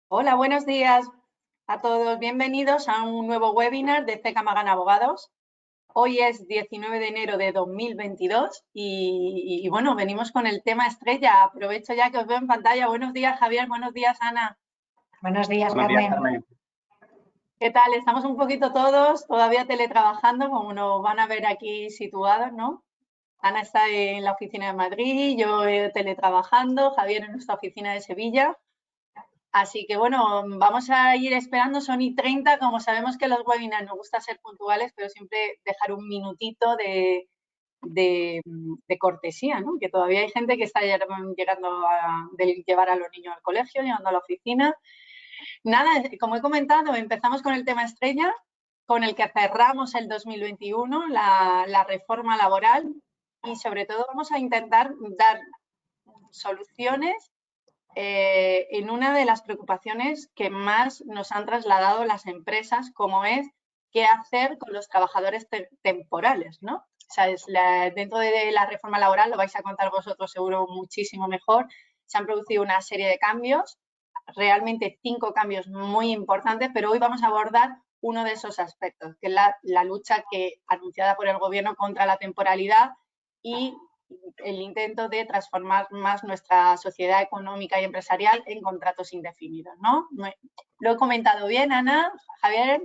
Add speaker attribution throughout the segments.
Speaker 1: Hola, buenos días a todos. Bienvenidos a un nuevo webinar de CK Magán Abogados. Hoy es 19 de enero de 2022 y bueno, venimos con el tema estrella. Aprovecho ya que os veo en pantalla. Buenos días, Javier. Buenos días, Ana.
Speaker 2: Buenos días,
Speaker 3: Buenos días,
Speaker 2: Carmen.
Speaker 3: Carmen.
Speaker 1: ¿Qué tal? Estamos un poquito todos todavía teletrabajando, como nos van a ver aquí situados, ¿no? Ana está en la oficina de Madrid, yo teletrabajando, Javier en nuestra oficina de Sevilla. Así que bueno, vamos a ir esperando, son y 30, como sabemos que los webinars nos gusta ser puntuales, pero siempre dejar un minutito de cortesía, ¿no? Que todavía hay gente que está llegando de llevar a los niños al colegio, llegando a la oficina. Nada, como he comentado, empezamos con el tema estrella, con el que cerramos el 2021, la reforma laboral, y sobre todo vamos a intentar dar soluciones en una de las preocupaciones que más nos han trasladado las empresas, como es qué hacer con los trabajadores temporales, ¿no? O sea, dentro de la reforma laboral, lo vais a contar vosotros seguro muchísimo mejor, se han producido una serie de cambios, realmente 5 cambios muy importantes, pero hoy vamos a abordar uno de esos aspectos, que es la lucha anunciada por el Gobierno contra la temporalidad y el intento de transformar más nuestra sociedad económica y empresarial en contratos indefinidos, ¿no? ¿Lo he comentado bien, Ana? Javier.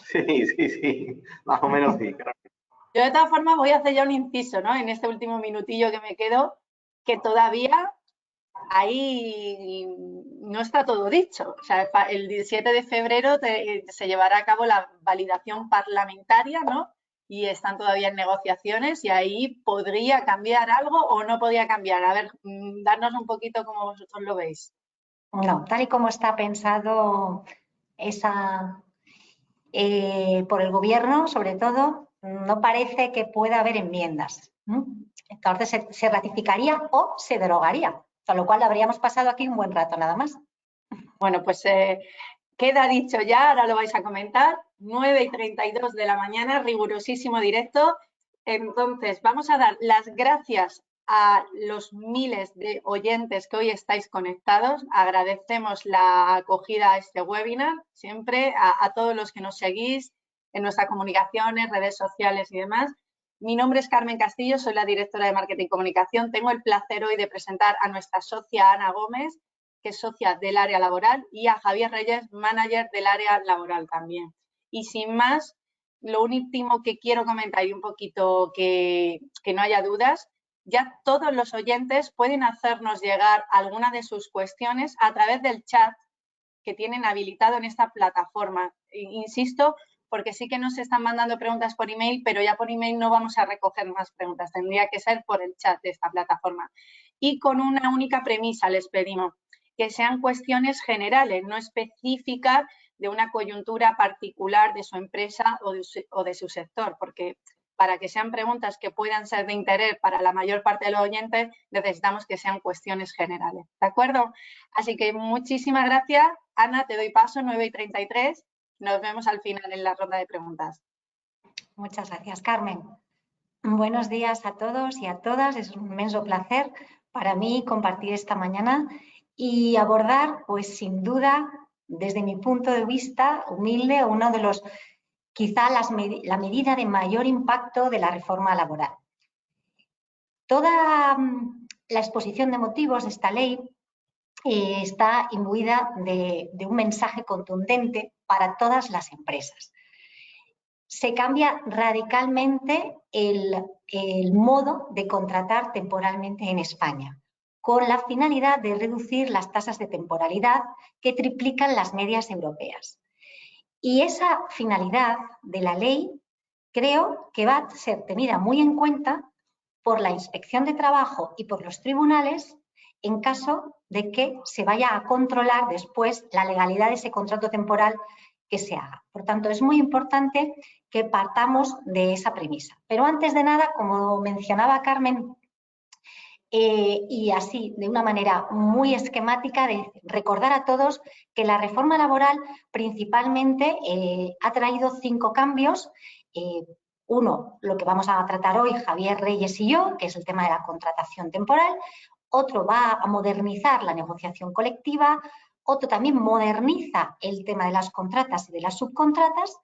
Speaker 3: Sí, más o menos sí.
Speaker 1: Yo de todas formas voy a hacer ya un inciso, ¿no? En este último minutillo que me quedo, que todavía ahí no está todo dicho. O sea, el 17 de febrero se llevará a cabo la validación parlamentaria, ¿no? Y están todavía en negociaciones y ahí podría cambiar algo o no podría cambiar. A ver, darnos un poquito como vosotros lo veis.
Speaker 2: No, tal y como está pensado por el Gobierno, sobre todo, no parece que pueda haber enmiendas, ¿no? Entonces, se ratificaría o se derogaría, con lo cual habríamos pasado aquí un buen rato nada más.
Speaker 1: Bueno, pues queda dicho ya, ahora lo vais a comentar, 9:32 de la mañana, rigurosísimo directo. Entonces, vamos a dar las gracias a los miles de oyentes que hoy estáis conectados. Agradecemos la acogida a este webinar, siempre a todos los que nos seguís en nuestras comunicaciones, redes sociales y demás. Mi nombre es Carmen Castillo, soy la directora de Marketing y Comunicación. Tengo el placer hoy de presentar a nuestra socia Ana Gómez, que es socia del área laboral, y a Javier Reyes, manager del área laboral también. Y sin más, lo último que quiero comentar y un poquito que no haya dudas, ya todos los oyentes pueden hacernos llegar alguna de sus cuestiones a través del chat que tienen habilitado en esta plataforma. Insisto, porque sí que nos están mandando preguntas por email, pero ya por email no vamos a recoger más preguntas, tendría que ser por el chat de esta plataforma. Y con una única premisa les pedimos, que sean cuestiones generales, no específicas de una coyuntura particular de su empresa o de su sector, porque para que sean preguntas que puedan ser de interés para la mayor parte de los oyentes, necesitamos que sean cuestiones generales, ¿de acuerdo? Así que muchísimas gracias. Ana, te doy paso, 9:33. Nos vemos al final en la ronda de preguntas.
Speaker 2: Muchas gracias, Carmen. Buenos días a todos y a todas. Es un inmenso placer para mí compartir esta mañana y abordar, pues sin duda, desde mi punto de vista humilde, uno de los, quizá la medida de mayor impacto de la reforma laboral. Toda la exposición de motivos de esta ley está imbuida de un mensaje contundente para todas las empresas. Se cambia radicalmente el modo de contratar temporalmente en España, con la finalidad de reducir las tasas de temporalidad que triplican las medias europeas. Y esa finalidad de la ley creo que va a ser tenida muy en cuenta por la Inspección de Trabajo y por los tribunales en caso de que se vaya a controlar después la legalidad de ese contrato temporal que se haga. Por tanto, es muy importante que partamos de esa premisa. Pero antes de nada, como mencionaba Carmen, y así de una manera muy esquemática, de recordar a todos que la reforma laboral principalmente ha traído 5 cambios. Uno, lo que vamos a tratar hoy Javier Reyes y yo, que es el tema de la contratación temporal. Otro va a modernizar la negociación colectiva. Otro también moderniza el tema de las contratas y de las subcontratas.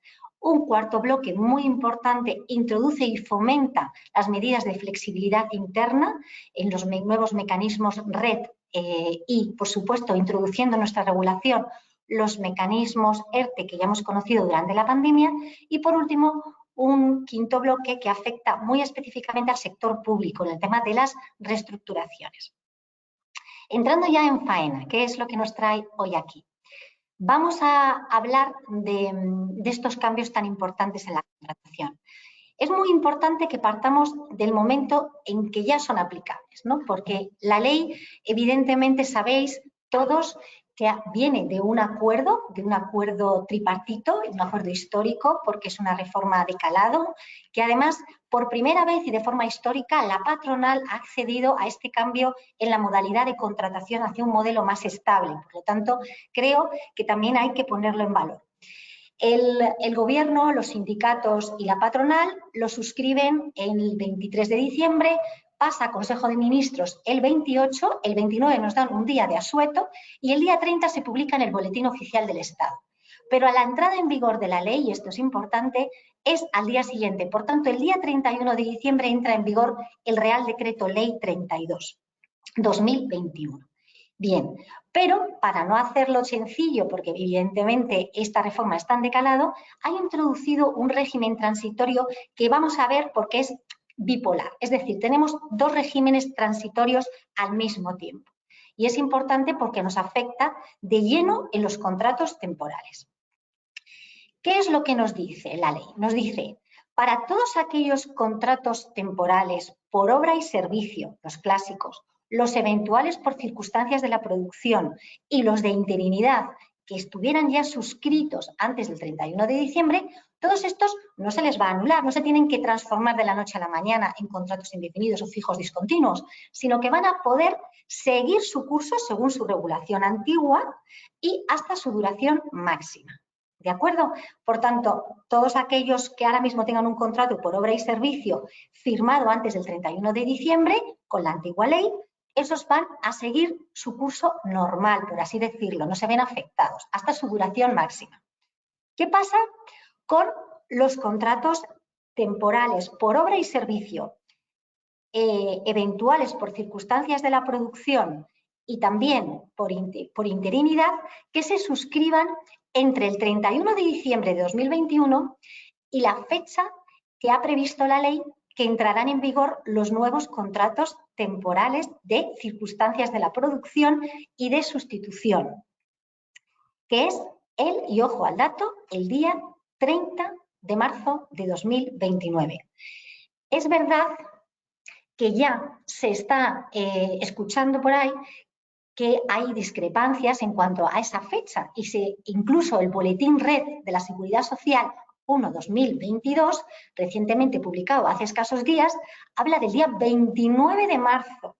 Speaker 2: Un cuarto bloque muy importante introduce y fomenta las medidas de flexibilidad interna en los nuevos mecanismos red y, por supuesto, introduciendo en nuestra regulación los mecanismos ERTE que ya hemos conocido durante la pandemia. Y, por último, un quinto bloque que afecta muy específicamente al sector público en el tema de las reestructuraciones. Entrando ya en faena, ¿qué es lo que nos trae hoy aquí? Vamos a hablar de estos cambios tan importantes en la contratación. Es muy importante que partamos del momento en que ya son aplicables, ¿no? Porque la ley, evidentemente, sabéis todos que viene de un acuerdo tripartito, un acuerdo histórico, porque es una reforma de calado, que además, por primera vez y de forma histórica, la patronal ha accedido a este cambio en la modalidad de contratación hacia un modelo más estable. Por lo tanto, creo que también hay que ponerlo en valor. El Gobierno, los sindicatos y la patronal lo suscriben el 23 de diciembre, pasa a Consejo de Ministros el 28, el 29 nos dan un día de asueto y el día 30 se publica en el Boletín Oficial del Estado. Pero a la entrada en vigor de la ley, y esto es importante, es al día siguiente. Por tanto, el día 31 de diciembre entra en vigor el Real Decreto Ley 32/2021. Bien, pero para no hacerlo sencillo, porque evidentemente esta reforma está en decalado, ha introducido un régimen transitorio que vamos a ver porque es bipolar. Es decir, tenemos dos regímenes transitorios al mismo tiempo. Y es importante porque nos afecta de lleno en los contratos temporales. ¿Qué es lo que nos dice la ley? Nos dice, para todos aquellos contratos temporales por obra y servicio, los clásicos, los eventuales por circunstancias de la producción y los de interinidad que estuvieran ya suscritos antes del 31 de diciembre, todos estos no se les va a anular, no se tienen que transformar de la noche a la mañana en contratos indefinidos o fijos discontinuos, sino que van a poder seguir su curso según su regulación antigua y hasta su duración máxima. ¿De acuerdo? Por tanto, todos aquellos que ahora mismo tengan un contrato por obra y servicio firmado antes del 31 de diciembre, con la antigua ley, esos van a seguir su curso normal, por así decirlo, no se ven afectados, hasta su duración máxima. ¿Qué pasa con los contratos temporales por obra y servicio, eventuales por circunstancias de la producción y también por interinidad, que se suscriban entre el 31 de diciembre de 2021 y la fecha que ha previsto la ley que entrarán en vigor los nuevos contratos temporales de circunstancias de la producción y de sustitución, que es y ojo al dato, el día 30 de marzo de 2029. Es verdad que ya se está escuchando por ahí que hay discrepancias en cuanto a esa fecha y incluso el Boletín Red de la Seguridad Social 1/2022, recientemente publicado hace escasos días, habla del día 29 de marzo.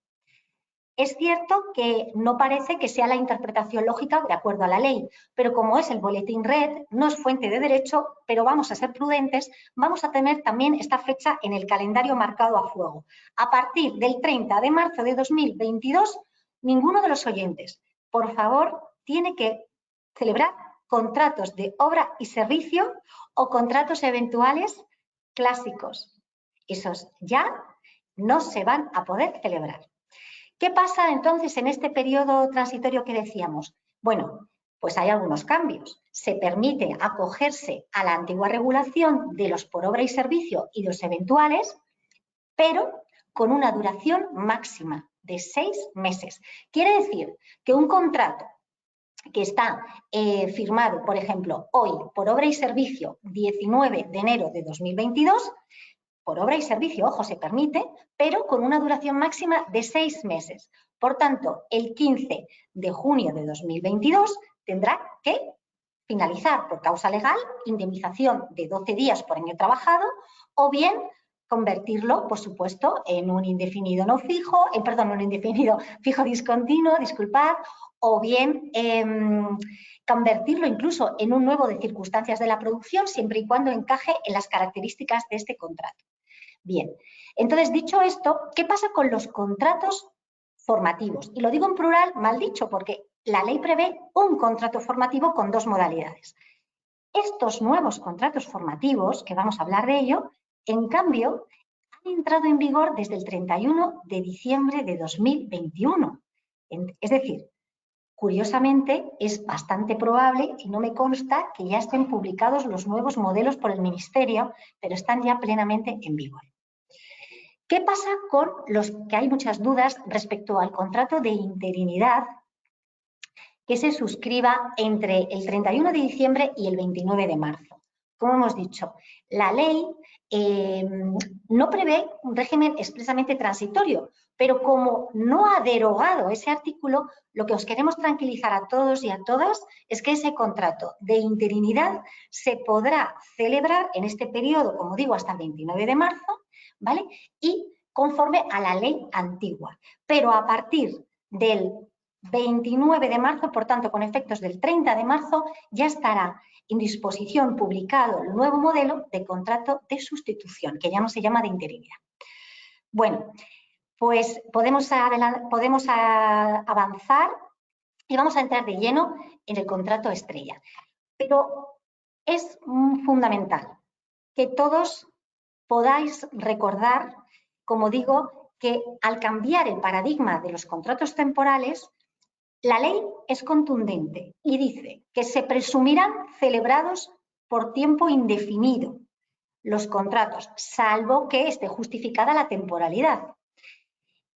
Speaker 2: Es cierto que no parece que sea la interpretación lógica de acuerdo a la ley, pero como es el Boletín Red, no es fuente de derecho, pero vamos a ser prudentes, vamos a tener también esta fecha en el calendario marcado a fuego. A partir del 30 de marzo de 2022, ninguno de los oyentes, por favor, tiene que celebrar contratos de obra y servicio o contratos eventuales clásicos. Esos ya no se van a poder celebrar. ¿Qué pasa entonces en este periodo transitorio que decíamos? Bueno, pues hay algunos cambios. Se permite acogerse a la antigua regulación de los por obra y servicio y los eventuales, pero con una duración máxima de 6 meses. Quiere decir que un contrato que está firmado, por ejemplo, hoy por obra y servicio 19 de enero de 2022, por obra y servicio, ojo, se permite, pero con una duración máxima de 6 meses. Por tanto, el 15 de junio de 2022 tendrá que finalizar por causa legal, indemnización de 12 días por año trabajado, o bien convertirlo, por supuesto, en un indefinido no fijo, un indefinido fijo discontinuo, disculpad, o bien convertirlo incluso en un nuevo de circunstancias de la producción, siempre y cuando encaje en las características de este contrato. Bien, entonces, dicho esto, ¿qué pasa con los contratos formativos? Y lo digo en plural, mal dicho, porque la ley prevé un contrato formativo con 2 modalidades. Estos nuevos contratos formativos, que vamos a hablar de ello, en cambio, han entrado en vigor desde el 31 de diciembre de 2021. Es decir, curiosamente, es bastante probable, y no me consta, que ya estén publicados los nuevos modelos por el Ministerio, pero están ya plenamente en vigor. ¿Qué pasa con los que hay muchas dudas respecto al contrato de interinidad que se suscriba entre el 31 de diciembre y el 29 de marzo? Como hemos dicho, la ley no prevé un régimen expresamente transitorio, pero como no ha derogado ese artículo, lo que os queremos tranquilizar a todos y a todas es que ese contrato de interinidad se podrá celebrar en este periodo, como digo, hasta el 29 de marzo, ¿vale? Y conforme a la ley antigua. Pero a partir del 29 de marzo, por tanto, con efectos del 30 de marzo, ya estará en disposición publicado el nuevo modelo de contrato de sustitución, que ya no se llama de interinidad. Bueno, pues podemos avanzar y vamos a entrar de lleno en el contrato estrella. Pero es fundamental que todos podáis recordar, como digo, que al cambiar el paradigma de los contratos temporales, la ley es contundente y dice que se presumirán celebrados por tiempo indefinido los contratos, salvo que esté justificada la temporalidad.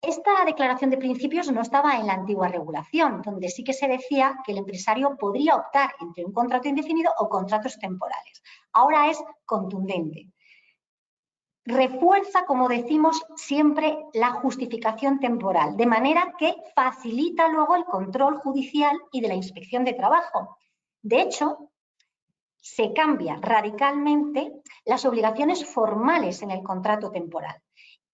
Speaker 2: Esta declaración de principios no estaba en la antigua regulación, donde sí que se decía que el empresario podría optar entre un contrato indefinido o contratos temporales. Ahora es contundente. Refuerza, como decimos siempre, la justificación temporal, de manera que facilita luego el control judicial y de la inspección de trabajo. De hecho, se cambia radicalmente las obligaciones formales en el contrato temporal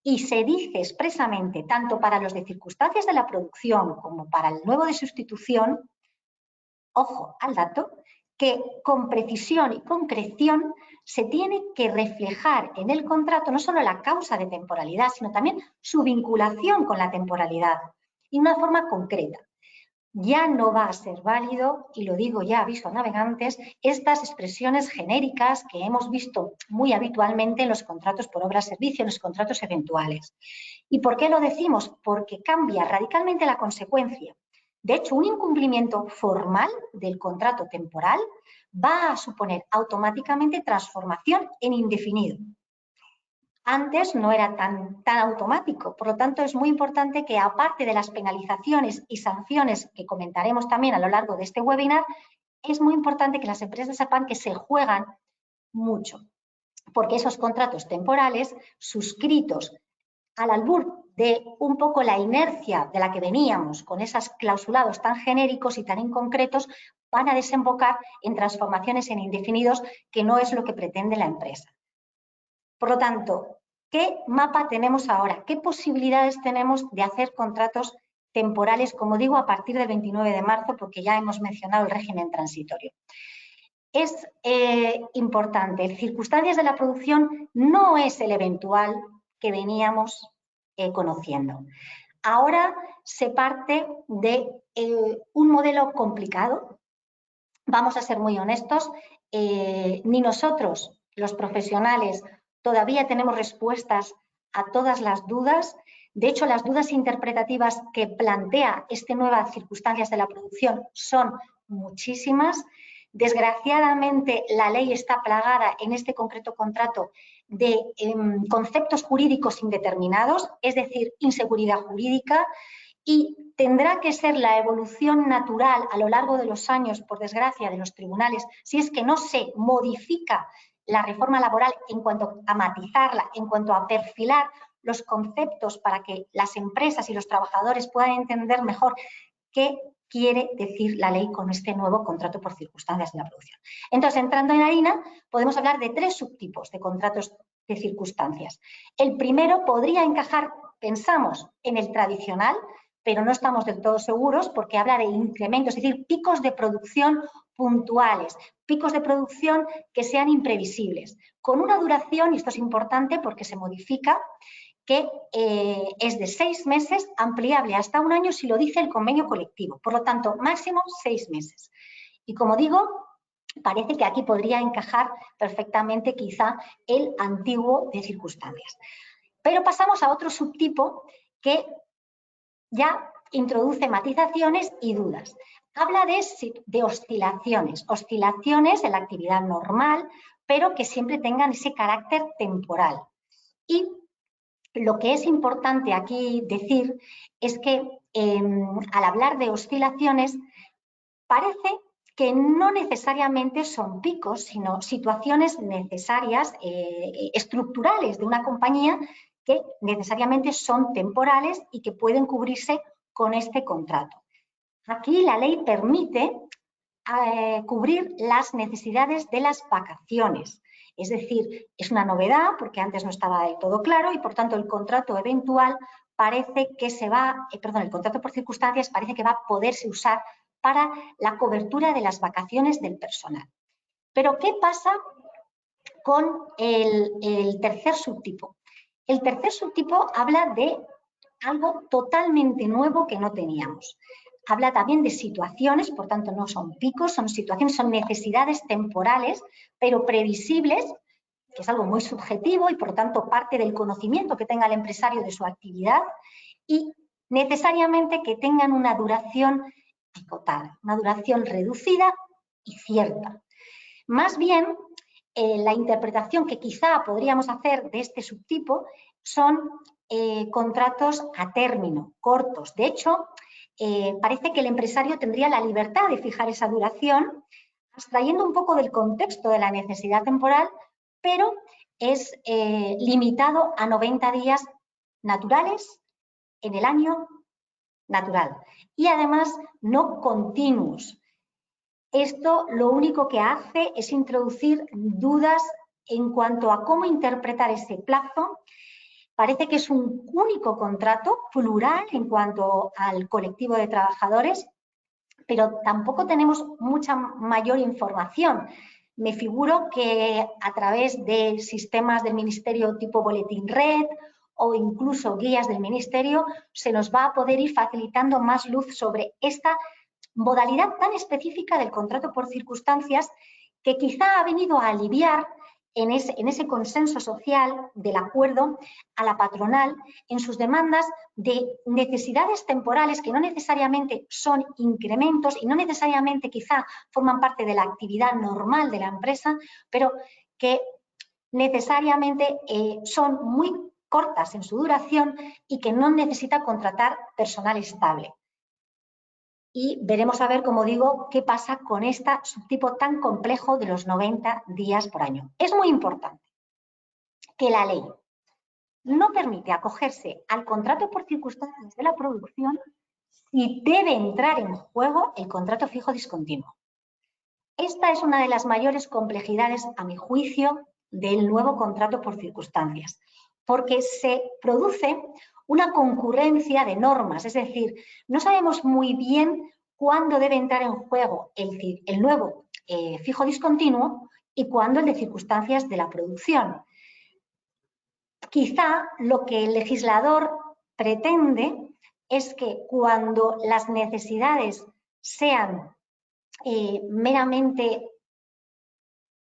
Speaker 2: y se dice expresamente, tanto para los de circunstancias de la producción como para el nuevo de sustitución, ojo al dato, que con precisión y concreción se tiene que reflejar en el contrato no solo la causa de temporalidad, sino también su vinculación con la temporalidad y de una forma concreta. Ya no va a ser válido, y lo digo ya aviso a navegantes, estas expresiones genéricas que hemos visto muy habitualmente en los contratos por obra-servicio, en los contratos eventuales. ¿Y por qué lo decimos? Porque cambia radicalmente la consecuencia. De hecho, un incumplimiento formal del contrato temporal va a suponer automáticamente transformación en indefinido. Antes no era tan automático, por lo tanto es muy importante que, aparte de las penalizaciones y sanciones que comentaremos también a lo largo de este webinar, es muy importante que las empresas sepan que se juegan mucho, porque esos contratos temporales suscritos al albur de un poco la inercia de la que veníamos con esos clausulados tan genéricos y tan inconcretos, van a desembocar en transformaciones en indefinidos, que no es lo que pretende la empresa. Por lo tanto, ¿qué mapa tenemos ahora? ¿Qué posibilidades tenemos de hacer contratos temporales, como digo, a partir del 29 de marzo, porque ya hemos mencionado el régimen transitorio? Es importante, circunstancias de la producción no es el eventual que veníamos conociendo. Ahora se parte de un modelo complicado. Vamos a ser muy honestos, ni nosotros, los profesionales, todavía tenemos respuestas a todas las dudas. De hecho, las dudas interpretativas que plantea estas nuevas circunstancias de la producción son muchísimas. Desgraciadamente, la ley está plagada en este concreto contrato de conceptos jurídicos indeterminados, es decir, inseguridad jurídica, y tendrá que ser la evolución natural a lo largo de los años, por desgracia, de los tribunales, si es que no se modifica la reforma laboral en cuanto a matizarla, en cuanto a perfilar los conceptos para que las empresas y los trabajadores puedan entender mejor qué quiere decir la ley con este nuevo contrato por circunstancias de la producción. Entonces, entrando en harina, podemos hablar de 3 subtipos de contratos de circunstancias. El primero podría encajar, pensamos, en el tradicional, pero no estamos del todo seguros porque habla de incrementos, es decir, picos de producción puntuales, picos de producción que sean imprevisibles, con una duración, y esto es importante porque se modifica, que es de 6 meses, ampliable hasta 1 año si lo dice el convenio colectivo. Por lo tanto, máximo 6 meses. Y como digo, parece que aquí podría encajar perfectamente quizá el antiguo de circunstancias. Pero pasamos a otro subtipo que ya introduce matizaciones y dudas. Habla de oscilaciones en la actividad normal, pero que siempre tengan ese carácter temporal. Y lo que es importante aquí decir es que al hablar de oscilaciones parece que no necesariamente son picos, sino situaciones necesarias, estructurales de una compañía que necesariamente son temporales y que pueden cubrirse con este contrato. Aquí la ley permite cubrir las necesidades de las vacaciones. Es decir, es una novedad porque antes no estaba del todo claro y por tanto el contrato eventual parece que el contrato por circunstancias parece que va a poderse usar para la cobertura de las vacaciones del personal. Pero ¿qué pasa con el tercer subtipo? El tercer subtipo habla de algo totalmente nuevo que no teníamos. Habla también de situaciones, por tanto no son picos, son situaciones, son necesidades temporales, pero previsibles, que es algo muy subjetivo y por lo tanto parte del conocimiento que tenga el empresario de su actividad y necesariamente que tengan una duración picotada, una duración reducida y cierta. Más bien, la interpretación que quizá podríamos hacer de este subtipo son contratos a término, cortos. De hecho, parece que el empresario tendría la libertad de fijar esa duración, abstrayendo un poco del contexto de la necesidad temporal, pero es limitado a 90 días naturales en el año natural y además no continuos. Esto lo único que hace es introducir dudas en cuanto a cómo interpretar ese plazo. Parece que es un único contrato, plural en cuanto al colectivo de trabajadores, pero tampoco tenemos mucha mayor información. Me figuro que a través de sistemas del Ministerio tipo Boletín Red o incluso guías del Ministerio se nos va a poder ir facilitando más luz sobre esta modalidad tan específica del contrato por circunstancias que quizá ha venido a aliviar en ese consenso social del acuerdo a la patronal en sus demandas de necesidades temporales que no necesariamente son incrementos y no necesariamente quizá forman parte de la actividad normal de la empresa, pero que necesariamente son muy cortas en su duración y que no necesita contratar personal estable. Y veremos a ver, como digo, qué pasa con este subtipo tan complejo de los 90 días por año. Es muy importante que la ley no permite acogerse al contrato por circunstancias de la producción si debe entrar en juego el contrato fijo discontinuo. Esta es una de las mayores complejidades, a mi juicio, del nuevo contrato por circunstancias, porque se produce una concurrencia de normas, es decir, no sabemos muy bien cuándo debe entrar en juego el nuevo fijo discontinuo y cuándo el de circunstancias de la producción. Quizá lo que el legislador pretende es que cuando las necesidades sean meramente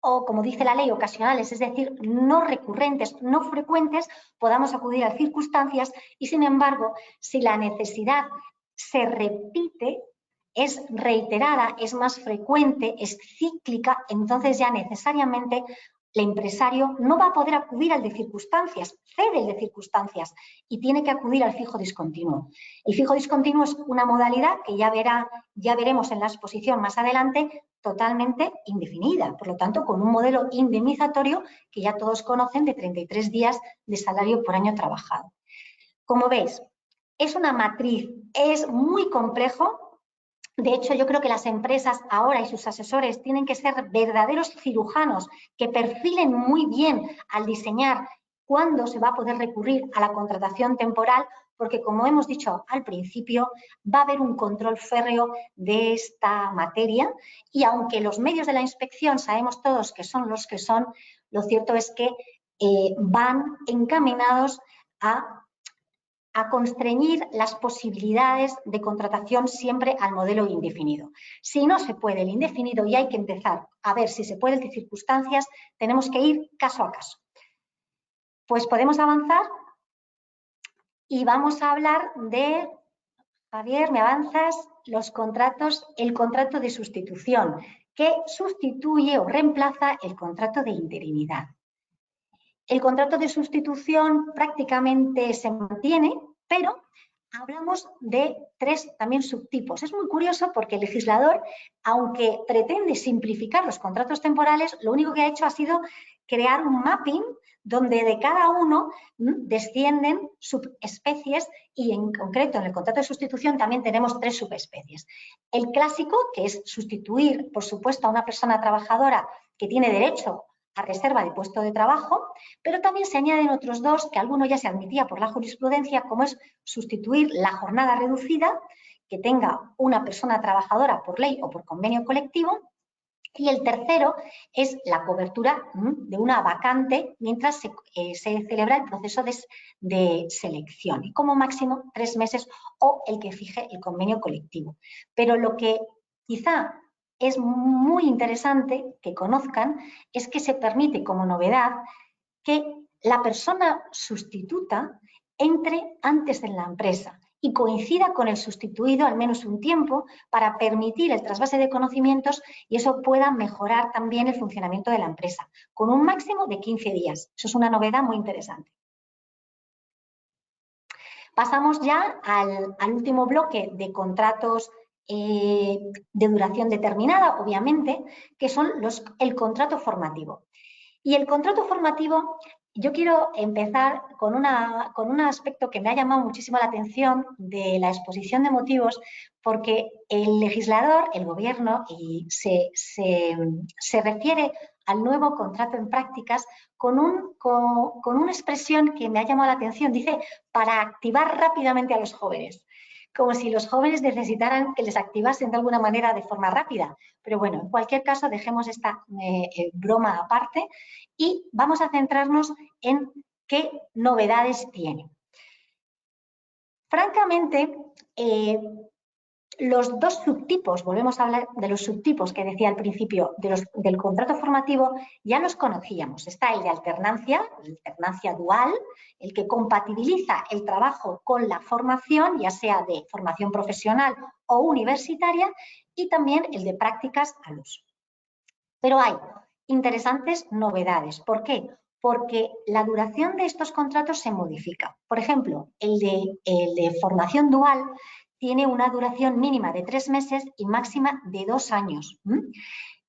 Speaker 2: o, como dice la ley, ocasionales, es decir, no recurrentes, no frecuentes, podamos acudir a circunstancias y, sin embargo, si la necesidad se repite, es reiterada, es más frecuente, es cíclica, entonces ya necesariamente el empresario no va a poder acudir al de circunstancias, cede el de circunstancias y tiene que acudir al fijo discontinuo. El fijo discontinuo es una modalidad que ya veremos en la exposición más adelante, totalmente indefinida, por lo tanto con un modelo indemnizatorio que ya todos conocen de 33 días de salario por año trabajado. Como veis, es una matriz, es muy complejo. De hecho, yo creo que las empresas ahora y sus asesores tienen que ser verdaderos cirujanos que perfilen muy bien al diseñar cuándo se va a poder recurrir a la contratación temporal, porque, como hemos dicho al principio, va a haber un control férreo de esta materia y aunque los medios de la inspección sabemos todos que son los que son, lo cierto es que van encaminados a a constreñir las posibilidades de contratación siempre al modelo indefinido. Si no se puede el indefinido y hay que empezar a ver si se puede en qué circunstancias, tenemos que ir caso a caso. Pues podemos avanzar y vamos a hablar de, Javier, ¿me avanzas? Los contratos, el contrato de sustitución, que sustituye o reemplaza el contrato de interinidad. El contrato de sustitución prácticamente se mantiene, pero hablamos de 3 también subtipos. Es muy curioso porque el legislador, aunque pretende simplificar los contratos temporales, lo único que ha hecho ha sido crear un mapping donde de cada uno descienden subespecies y en concreto en el contrato de sustitución también tenemos 3 subespecies. El clásico, que es sustituir, por supuesto, a una persona trabajadora que tiene derecho a reserva de puesto de trabajo, pero también se añaden otros 2 que alguno ya se admitía por la jurisprudencia, como es sustituir la jornada reducida que tenga una persona trabajadora por ley o por convenio colectivo, y el tercero es la cobertura de una vacante mientras se celebra el proceso de selección, y como máximo 3 meses o el que fije el convenio colectivo. Pero lo que quizá es muy interesante que conozcan es que se permite como novedad que la persona sustituta entre antes en la empresa y coincida con el sustituido al menos un tiempo para permitir el trasvase de conocimientos y eso pueda mejorar también el funcionamiento de la empresa, con un máximo de 15 días. Eso es una novedad muy interesante. Pasamos ya al último bloque de contratos de duración determinada, obviamente, que son el contrato formativo. Y el contrato formativo, yo quiero empezar con un aspecto que me ha llamado muchísimo la atención de la exposición de motivos, porque el legislador, el gobierno, se refiere al nuevo contrato en prácticas con una expresión que me ha llamado la atención. Dice, para activar rápidamente a los jóvenes. Como si los jóvenes necesitaran que les activasen de alguna manera de forma rápida. Pero bueno, en cualquier caso, dejemos esta broma aparte y vamos a centrarnos en qué novedades tiene. Francamente, los 2 subtipos, volvemos a hablar de los subtipos que decía al principio del contrato formativo, ya los conocíamos. Está el de alternancia dual, el que compatibiliza el trabajo con la formación, ya sea de formación profesional o universitaria, y también el de prácticas al uso. Pero hay interesantes novedades. ¿Por qué? Porque la duración de estos contratos se modifica. Por ejemplo, el de formación dual tiene una duración mínima de 3 meses y máxima de 2 años.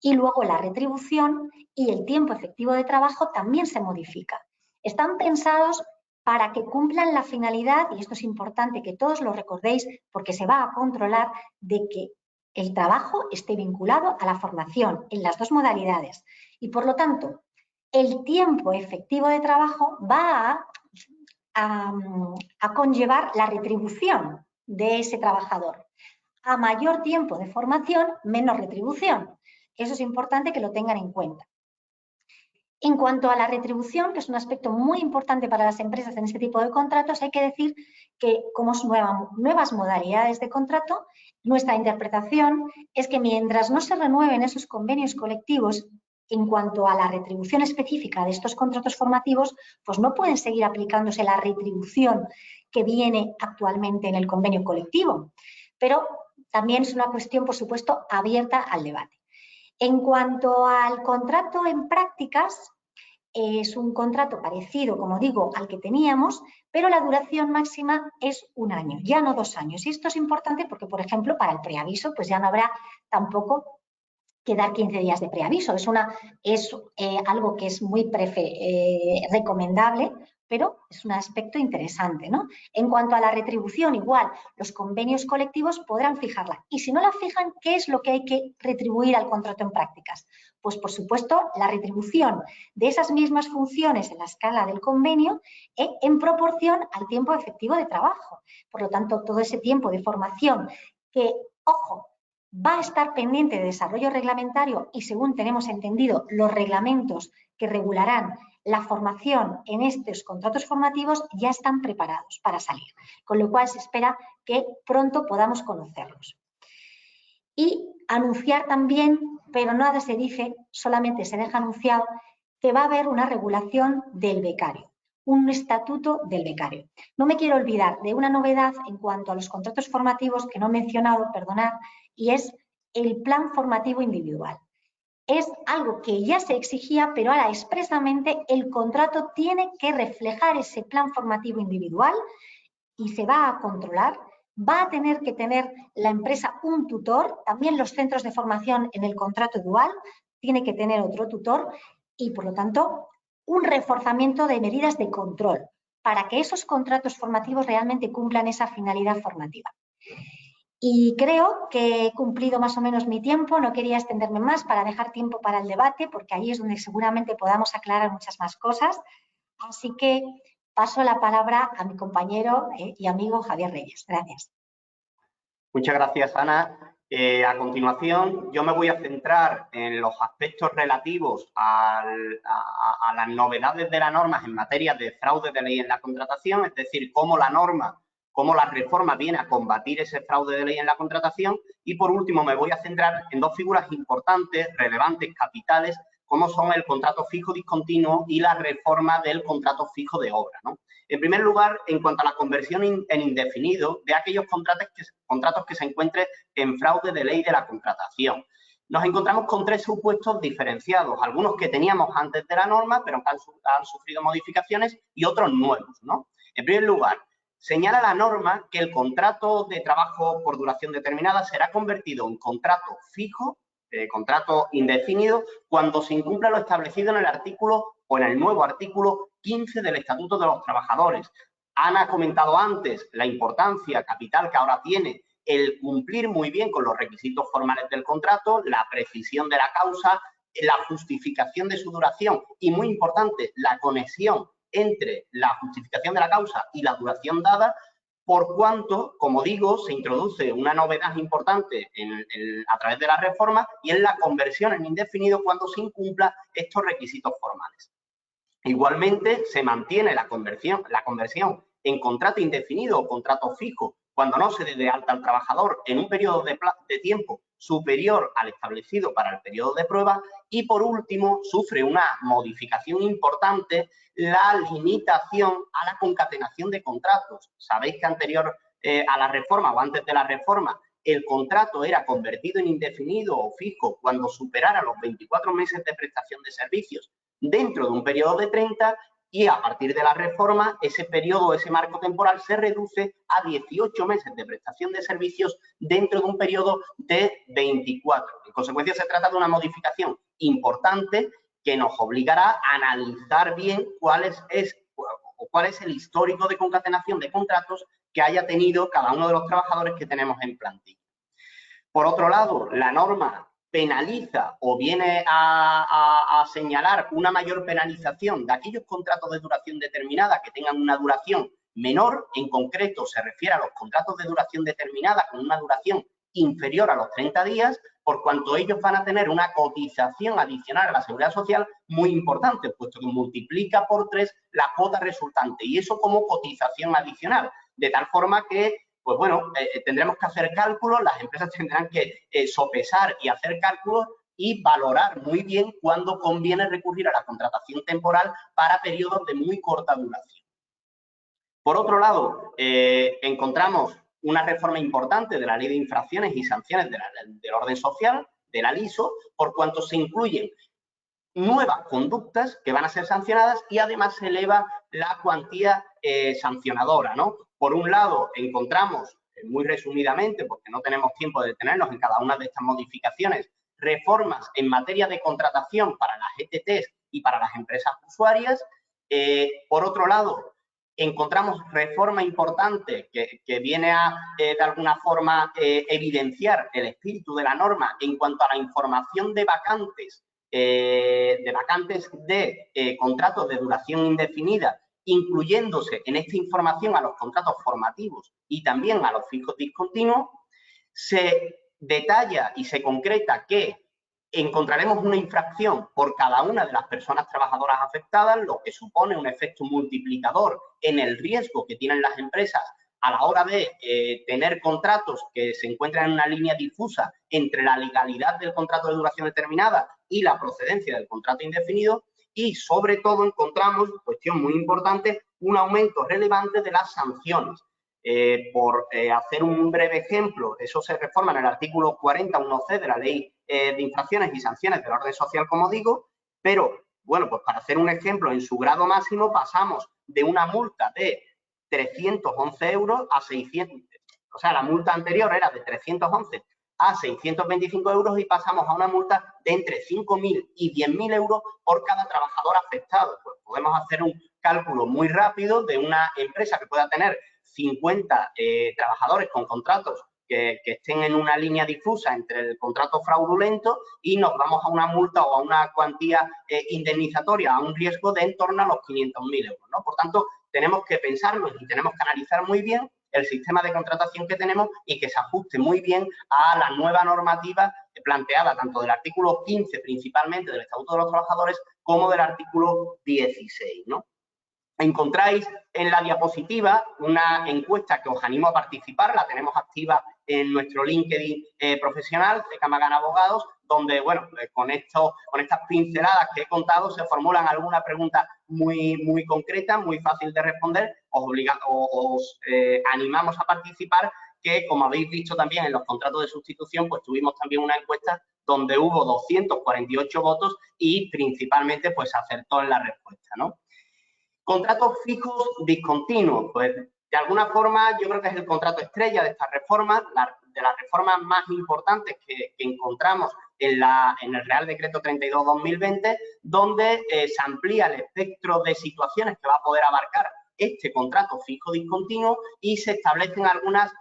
Speaker 2: Y luego la retribución y el tiempo efectivo de trabajo también se modifica. Están pensados para que cumplan la finalidad, y esto es importante que todos lo recordéis porque se va a controlar, de que el trabajo esté vinculado a la formación en las 2 modalidades. Y por lo tanto, el tiempo efectivo de trabajo va a conllevar la retribución de ese trabajador. A mayor tiempo de formación, menos retribución. Eso es importante que lo tengan en cuenta. En cuanto a la retribución, que es un aspecto muy importante para las empresas en este tipo de contratos, hay que decir que como nuevas modalidades de contrato, nuestra interpretación es que mientras no se renueven esos convenios colectivos en cuanto a la retribución específica de estos contratos formativos, pues no pueden seguir aplicándose la retribución que viene actualmente en el convenio colectivo. Pero también es una cuestión, por supuesto, abierta al debate. En cuanto al contrato en prácticas, es un contrato parecido, como digo, al que teníamos, pero la duración máxima es 1 año, ya no 2 años. Y esto es importante porque, por ejemplo, para el preaviso, pues ya no habrá tampoco que dar 15 días de preaviso. Es algo que es muy recomendable, pero es un aspecto interesante, ¿no? En cuanto a la retribución, igual, los convenios colectivos podrán fijarla. Y si no la fijan, ¿qué es lo que hay que retribuir al contrato en prácticas? Pues, por supuesto, la retribución de esas mismas funciones en la escala del convenio en proporción al tiempo efectivo de trabajo. Por lo tanto, todo ese tiempo de formación que, ojo, va a estar pendiente de desarrollo reglamentario y, según tenemos entendido, los reglamentos que regularán la formación en estos contratos formativos ya están preparados para salir, con lo cual se espera que pronto podamos conocerlos. Y anunciar también, pero nada se dice, solamente se deja anunciado, que va a haber una regulación del becario, un estatuto del becario. No me quiero olvidar de una novedad en cuanto a los contratos formativos que no he mencionado, perdonad, y es el plan formativo individual. Es algo que ya se exigía, pero ahora expresamente el contrato tiene que reflejar ese plan formativo individual y se va a controlar. Va a tener que tener la empresa un tutor, también los centros de formación en el contrato dual tiene que tener otro tutor y, por lo tanto, un reforzamiento de medidas de control para que esos contratos formativos realmente cumplan esa finalidad formativa. Y creo que he cumplido más o menos mi tiempo, no quería extenderme más para dejar tiempo para el debate, porque ahí es donde seguramente podamos aclarar muchas más cosas. Así que paso la palabra a mi compañero y amigo Javier Reyes. Gracias.
Speaker 3: Muchas gracias, Ana. A continuación, yo me voy a centrar en los aspectos relativos a las novedades de la norma en materia de fraude de ley en la contratación, es decir, cómo la reforma viene a combatir ese fraude de ley en la contratación. Y, por último, me voy a centrar en dos figuras importantes, relevantes, capitales, como son el contrato fijo discontinuo y la reforma del contrato fijo de obra, ¿no? En primer lugar, en cuanto a la conversión en indefinido de aquellos contratos que se encuentren en fraude de ley de la contratación. Nos encontramos con tres supuestos diferenciados, algunos que teníamos antes de la norma, pero que han sufrido modificaciones, y otros nuevos, ¿no? En primer lugar, señala la norma que el contrato de trabajo por duración determinada será convertido en contrato fijo, contrato indefinido, cuando se incumpla lo establecido en el artículo o en el nuevo artículo 15 del Estatuto de los Trabajadores. Ana ha comentado antes la importancia capital que ahora tiene el cumplir muy bien con los requisitos formales del contrato, la precisión de la causa, la justificación de su duración y, muy importante, la conexión entre la justificación de la causa y la duración dada, por cuanto, como digo, se introduce una novedad importante a través de la reforma y es la conversión en indefinido cuando se incumpla estos requisitos formales. Igualmente, se mantiene la conversión en contrato indefinido o contrato fijo cuando no se dé de alta al trabajador en un periodo de tiempo superior al establecido para el periodo de prueba. Y, por último, sufre una modificación importante la limitación a la concatenación de contratos. Sabéis que anterior a la reforma o antes de la reforma el contrato era convertido en indefinido o fijo cuando superara los 24 meses de prestación de servicios dentro de un periodo de 30, y a partir de la reforma ese periodo, ese marco temporal se reduce a 18 meses de prestación de servicios dentro de un periodo de 24. En consecuencia, se trata de una modificación importante que nos obligará a analizar bien cuál es el histórico de concatenación de contratos que haya tenido cada uno de los trabajadores que tenemos en plantilla. Por otro lado, la norma penaliza o viene a señalar una mayor penalización de aquellos contratos de duración determinada que tengan una duración menor. En concreto, se refiere a los contratos de duración determinada con una duración inferior a los 30 días, por cuanto ellos van a tener una cotización adicional a la Seguridad Social muy importante, puesto que multiplica por 3 la cuota resultante, y eso como cotización adicional, de tal forma que pues bueno, tendremos que hacer cálculos, las empresas tendrán que sopesar y hacer cálculos y valorar muy bien cuándo conviene recurrir a la contratación temporal para periodos de muy corta duración. Por otro lado, encontramos una reforma importante de la Ley de Infracciones y Sanciones del Orden Social, de la LISO, por cuanto se incluyen nuevas conductas que van a ser sancionadas y además se eleva la cuantía sancionadora, ¿no? Por un lado, encontramos, muy resumidamente, porque no tenemos tiempo de detenernos en cada una de estas modificaciones, reformas en materia de contratación para las ETTs y para las empresas usuarias. Por otro lado, encontramos reforma importante que viene a, de alguna forma, evidenciar el espíritu de la norma en cuanto a la información de vacantes de contratos de duración indefinida, incluyéndose en esta información a los contratos formativos y también a los fijos discontinuos. Se detalla y se concreta que encontraremos una infracción por cada una de las personas trabajadoras afectadas, lo que supone un efecto multiplicador en el riesgo que tienen las empresas a la hora de tener contratos que se encuentran en una línea difusa entre la legalidad del contrato de duración determinada y la procedencia del contrato indefinido. Y, sobre todo, encontramos, cuestión muy importante, un aumento relevante de las sanciones. Por hacer un breve ejemplo, eso se reforma en el artículo 40.1c de la Ley de Infracciones y Sanciones del Orden Social, como digo, pero, bueno, pues para hacer un ejemplo, en su grado máximo pasamos de una multa de 311 euros a 600, o sea, la multa anterior era de 311 a 625 euros y pasamos a una multa de entre 5.000 y 10.000 euros por cada trabajador afectado. Pues podemos hacer un cálculo muy rápido de una empresa que pueda tener 50 trabajadores con contratos que estén en una línea difusa entre el contrato fraudulento y nos vamos a una multa o a una cuantía indemnizatoria, a un riesgo de en torno a los 500.000 euros, ¿no? Por tanto, tenemos que pensarlo y tenemos que analizar muy bien el sistema de contratación que tenemos y que se ajuste muy bien a la nueva normativa planteada tanto del artículo 15 principalmente del Estatuto de los Trabajadores como del artículo 16, ¿no? Encontráis en la diapositiva una encuesta que os animo a participar, la tenemos activa en nuestro LinkedIn profesional, CK Magán Abogados, donde, bueno, con estas pinceladas que he contado se formulan algunas preguntas muy concretas, muy fácil de responder. Os animamos a participar, que como habéis visto también en los contratos de sustitución, pues tuvimos también una encuesta donde hubo 248 votos y principalmente pues acertó en la respuesta, ¿no? Contratos fijos discontinuos, pues de alguna forma yo creo que es el contrato estrella de esta reforma, de las reformas más importantes que encontramos en el Real Decreto 32/2020, donde se amplía el espectro de situaciones que va a poder abarcar este contrato fijo discontinuo y se establecen algunas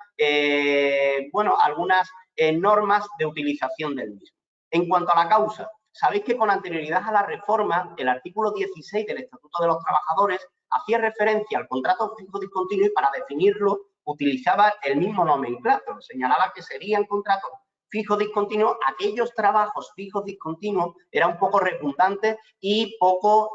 Speaker 3: normas de utilización del mismo. En cuanto a la causa, sabéis que con anterioridad a la reforma, el artículo 16 del Estatuto de los Trabajadores hacía referencia al contrato fijo discontinuo y para definirlo utilizaba el mismo nomenclátor. Señalaba que serían contratos fijos discontinuos aquellos trabajos fijos discontinuos, era un poco redundante y poco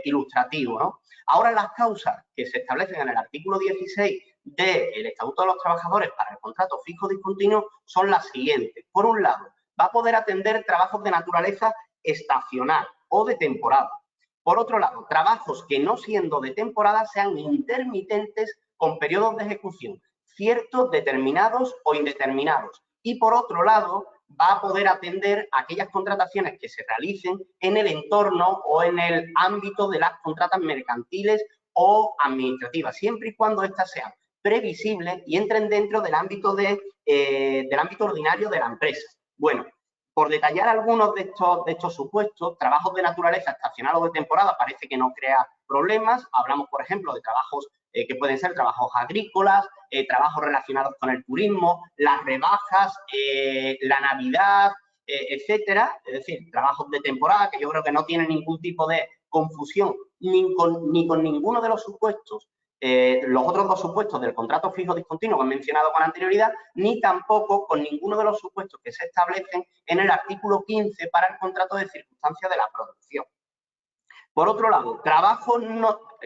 Speaker 3: ilustrativo, ¿no? Ahora las causas que se establecen en el artículo 16 del Estatuto de los Trabajadores para el contrato fijo discontinuo son las siguientes. Por un lado, va a poder atender trabajos de naturaleza estacional o de temporada. Por otro lado, trabajos que no siendo de temporada sean intermitentes con periodos de ejecución ciertos, determinados o indeterminados. Y por otro lado, va a poder atender aquellas contrataciones que se realicen en el entorno o en el ámbito de las contratas mercantiles o administrativas, siempre y cuando éstas sean previsibles y entren dentro del ámbito ordinario de la empresa. Bueno, por detallar algunos de estos supuestos, trabajos de naturaleza estacional o de temporada parece que no crea problemas. Hablamos, por ejemplo, de trabajos que pueden ser trabajos agrícolas, trabajos relacionados con el turismo, las rebajas, la Navidad, etcétera. Es decir, trabajos de temporada que yo creo que no tienen ningún tipo de confusión ni con ninguno de los supuestos. Los otros dos supuestos del contrato fijo discontinuo que he mencionado con anterioridad, ni tampoco con ninguno de los supuestos que se establecen en el artículo 15 para el contrato de circunstancia de la producción. Por otro lado, trabajos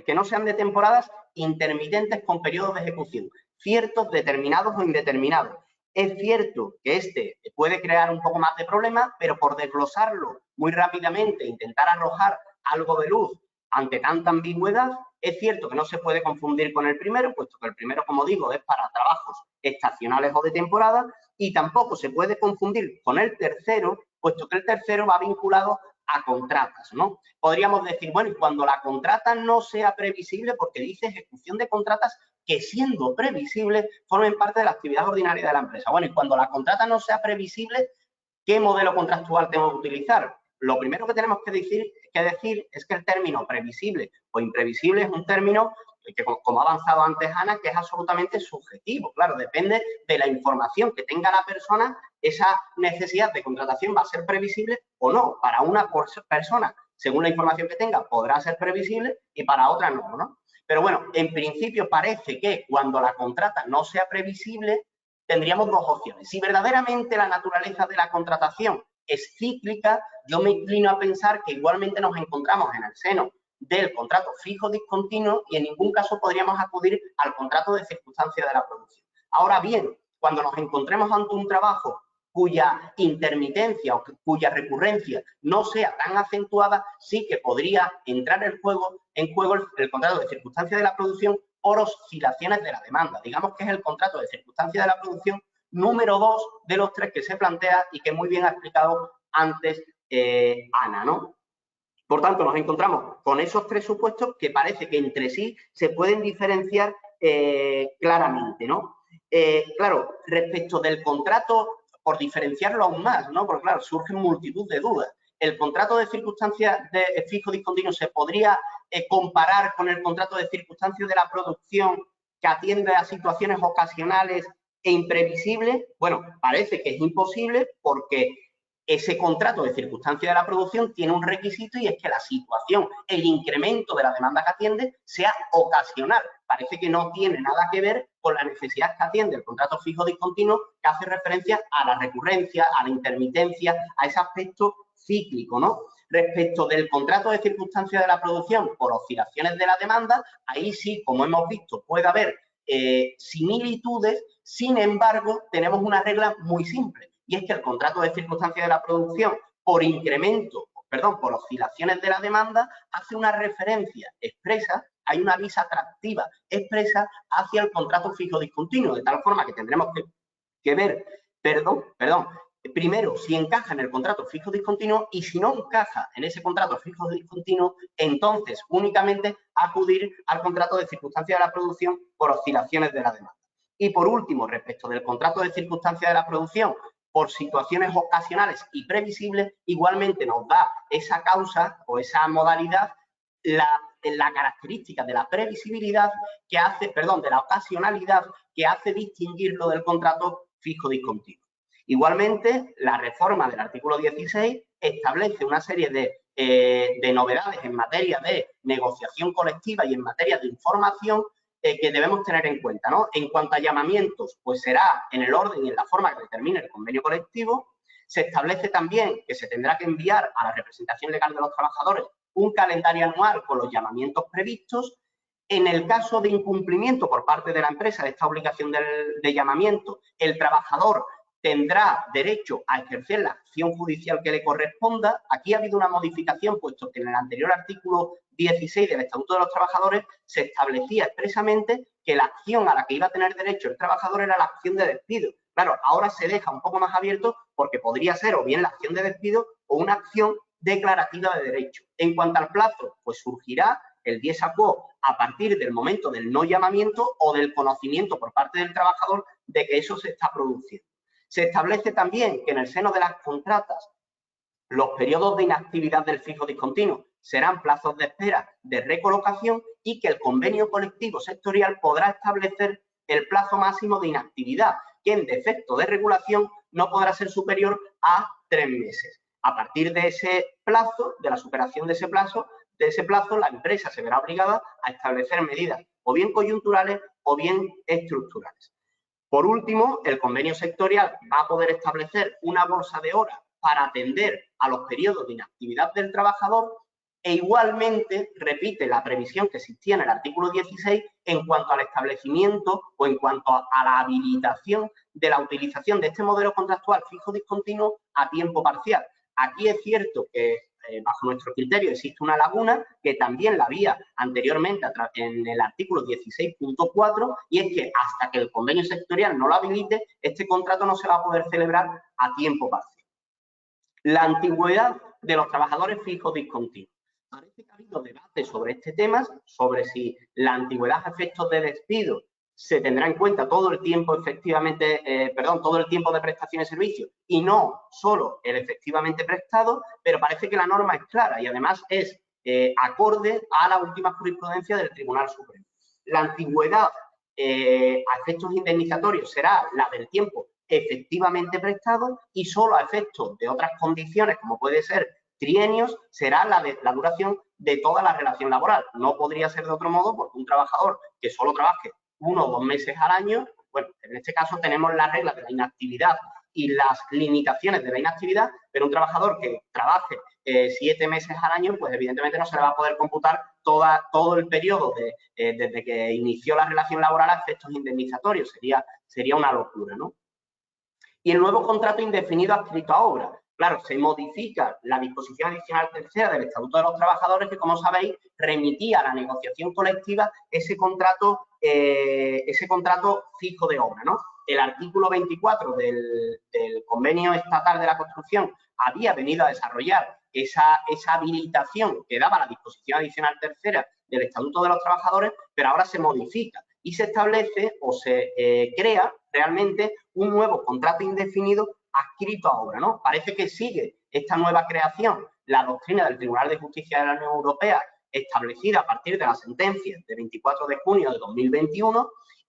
Speaker 3: que no sean de temporadas intermitentes con periodos de ejecución, ciertos, determinados o indeterminados. Es cierto que este puede crear un poco más de problemas, pero por desglosarlo muy rápidamente, intentar arrojar algo de luz ante tanta ambigüedad, es cierto que no se puede confundir con el primero, puesto que el primero, como digo, es para trabajos estacionales o de temporada, y tampoco se puede confundir con el tercero, puesto que el tercero va vinculado a contratas, ¿no? Podríamos decir, bueno, y cuando la contrata no sea previsible, porque dice ejecución de contratas que siendo previsibles formen parte de la actividad ordinaria de la empresa. Bueno, y cuando la contrata no sea previsible, ¿qué modelo contractual tengo que utilizar? Lo primero que tenemos que decir es que el término previsible o imprevisible es un término que, como ha avanzado antes Ana, que es absolutamente subjetivo. Claro, depende de la información que tenga la persona, esa necesidad de contratación va a ser previsible o no. Para una persona, según la información que tenga, podrá ser previsible y para otra no, ¿no? Pero bueno, en principio parece que cuando la contrata no sea previsible, tendríamos dos opciones. Si verdaderamente la naturaleza de la contratación es cíclica, yo me inclino a pensar que igualmente nos encontramos en el seno del contrato fijo discontinuo y en ningún caso podríamos acudir al contrato de circunstancia de la producción. Ahora bien, cuando nos encontremos ante un trabajo cuya intermitencia o cuya recurrencia no sea tan acentuada, sí que podría entrar en juego el contrato de circunstancia de la producción por oscilaciones de la demanda. Digamos que es el contrato de circunstancia de la producción número 2 de los 3 que se plantea y que muy bien ha explicado antes Ana, ¿no? Por tanto, nos encontramos con esos 3 supuestos que parece que entre sí se pueden diferenciar claramente, ¿no? Claro, respecto del contrato, por diferenciarlo aún más, ¿no? Porque, claro, surgen multitud de dudas. ¿El contrato de circunstancias de fijo discontinuo se podría comparar con el contrato de circunstancias de la producción que atiende a situaciones ocasionales e imprevisibles? Bueno, parece que es imposible porque ese contrato de circunstancia de la producción tiene un requisito y es que la situación, el incremento de la demanda que atiende sea ocasional. Parece que no tiene nada que ver con la necesidad que atiende el contrato fijo discontinuo, que hace referencia a la recurrencia, a la intermitencia, a ese aspecto cíclico, ¿no? Respecto del contrato de circunstancia de la producción por oscilaciones de la demanda, ahí sí, como hemos visto, puede haber similitudes, sin embargo, tenemos una regla muy simple. Y es que el contrato de circunstancia de la producción por por oscilaciones de la demanda, hace una referencia expresa, hay una visa atractiva expresa hacia el contrato fijo discontinuo, de tal forma que tendremos que ver, primero si encaja en el contrato fijo discontinuo y si no encaja en ese contrato fijo discontinuo, entonces únicamente acudir al contrato de circunstancia de la producción por oscilaciones de la demanda. Y por último, respecto del contrato de circunstancia de la producción, por situaciones ocasionales y previsibles, igualmente nos da esa causa o esa modalidad la característica de la previsibilidad que hace, de la ocasionalidad que hace distinguirlo del contrato fijo discontinuo. Igualmente, la reforma del artículo 16 establece una serie de novedades en materia de negociación colectiva y en materia de información que debemos tener en cuenta, ¿no? En cuanto a llamamientos, pues será en el orden y en la forma que determine el convenio colectivo. Se establece también que se tendrá que enviar a la representación legal de los trabajadores un calendario anual con los llamamientos previstos. En el caso de incumplimiento por parte de la empresa de esta obligación de llamamiento, el trabajador tendrá derecho a ejercer la acción judicial que le corresponda. Aquí ha habido una modificación, puesto que en el anterior artículo 16 del Estatuto de los Trabajadores se establecía expresamente que la acción a la que iba a tener derecho el trabajador era la acción de despido. Claro, ahora se deja un poco más abierto porque podría ser o bien la acción de despido o una acción declarativa de derecho. En cuanto al plazo, pues surgirá el dies a quo a partir del momento del no llamamiento o del conocimiento por parte del trabajador de que eso se está produciendo. Se establece también que en el seno de las contratas los periodos de inactividad del fijo discontinuo serán plazos de espera de recolocación y que el convenio colectivo sectorial podrá establecer el plazo máximo de inactividad, que en defecto de regulación no podrá ser superior a 3 meses. A partir de ese plazo, de la superación de ese plazo, la empresa se verá obligada a establecer medidas o bien coyunturales o bien estructurales. Por último, el convenio sectorial va a poder establecer una bolsa de horas para atender a los periodos de inactividad del trabajador e igualmente repite la previsión que existía en el artículo 16 en cuanto al establecimiento o en cuanto a la habilitación de la utilización de este modelo contractual fijo discontinuo a tiempo parcial. Aquí es cierto que bajo nuestro criterio existe una laguna que también la había anteriormente en el artículo 16.4 y es que hasta que el convenio sectorial no lo habilite, este contrato no se va a poder celebrar a tiempo parcial. La antigüedad de los trabajadores fijos discontinuos. Parece que ha habido debate sobre este tema, sobre si la antigüedad a efectos de despido se tendrá en cuenta todo el tiempo todo el tiempo de prestación de servicio y no solo el efectivamente prestado, pero parece que la norma es clara y además es acorde a la última jurisprudencia del Tribunal Supremo. La antigüedad a efectos indemnizatorios será la del tiempo efectivamente prestado y solo a efectos de otras condiciones, como puede ser trienios, será la duración de toda la relación laboral. No podría ser de otro modo porque un trabajador que solo trabaje 1 o 2 meses al año, bueno, en este caso tenemos la regla de la inactividad y las limitaciones de la inactividad, pero un trabajador que trabaje 7 meses al año, pues evidentemente no se le va a poder computar todo el periodo desde que inició la relación laboral a efectos indemnizatorios. Sería una locura, ¿no? Y el nuevo contrato indefinido adscrito a obra. Claro, se modifica la disposición adicional tercera del Estatuto de los Trabajadores, que, como sabéis, remitía a la negociación colectiva ese contrato fijo de obra, ¿no? El artículo 24 del Convenio Estatal de la Construcción había venido a desarrollar esa habilitación que daba la disposición adicional tercera del Estatuto de los Trabajadores, pero ahora se modifica y se establece o se crea realmente un nuevo contrato indefinido adscrito a obra, ¿no? Parece que sigue esta nueva creación la doctrina del Tribunal de Justicia de la Unión Europea, establecida a partir de la sentencia de 24 de junio de 2021,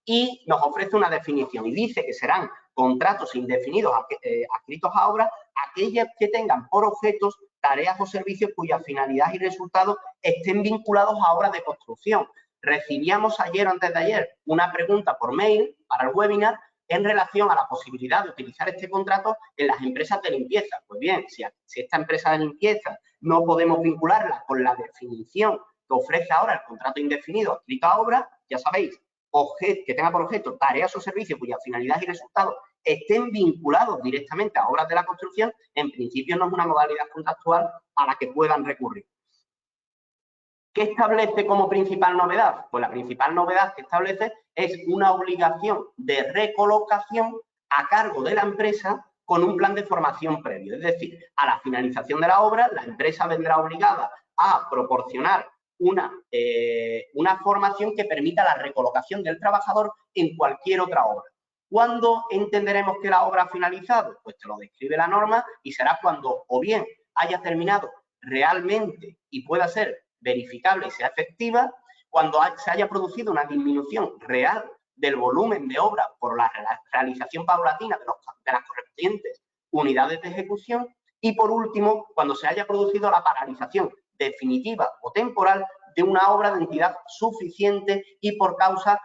Speaker 3: y nos ofrece una definición y dice que serán contratos indefinidos adscritos a obra aquellas que tengan por objetos tareas o servicios cuya finalidad y resultados estén vinculados a obras de construcción. Recibíamos ayer o antes de ayer una pregunta por mail para el webinar en relación a la posibilidad de utilizar este contrato en las empresas de limpieza. Pues bien, si esta empresa de limpieza no podemos vincularla con la definición que ofrece ahora el contrato indefinido adscrito a obra, ya sabéis, que tenga por objeto tareas o servicios cuya finalidad y resultados estén vinculados directamente a obras de la construcción, en principio no es una modalidad contractual a la que puedan recurrir. ¿Qué establece como principal novedad? Pues la principal novedad que establece es una obligación de recolocación a cargo de la empresa con un plan de formación previo. Es decir, a la finalización de la obra, la empresa vendrá obligada a proporcionar una formación que permita la recolocación del trabajador en cualquier otra obra. ¿Cuándo entenderemos que la obra ha finalizado? Pues te lo describe la norma y será cuando o bien haya terminado realmente y pueda ser verificable y sea efectiva, cuando se haya producido una disminución real del volumen de obra por la realización paulatina de las correspondientes unidades de ejecución y, por último, cuando se haya producido la paralización definitiva o temporal de una obra de entidad suficiente y por causa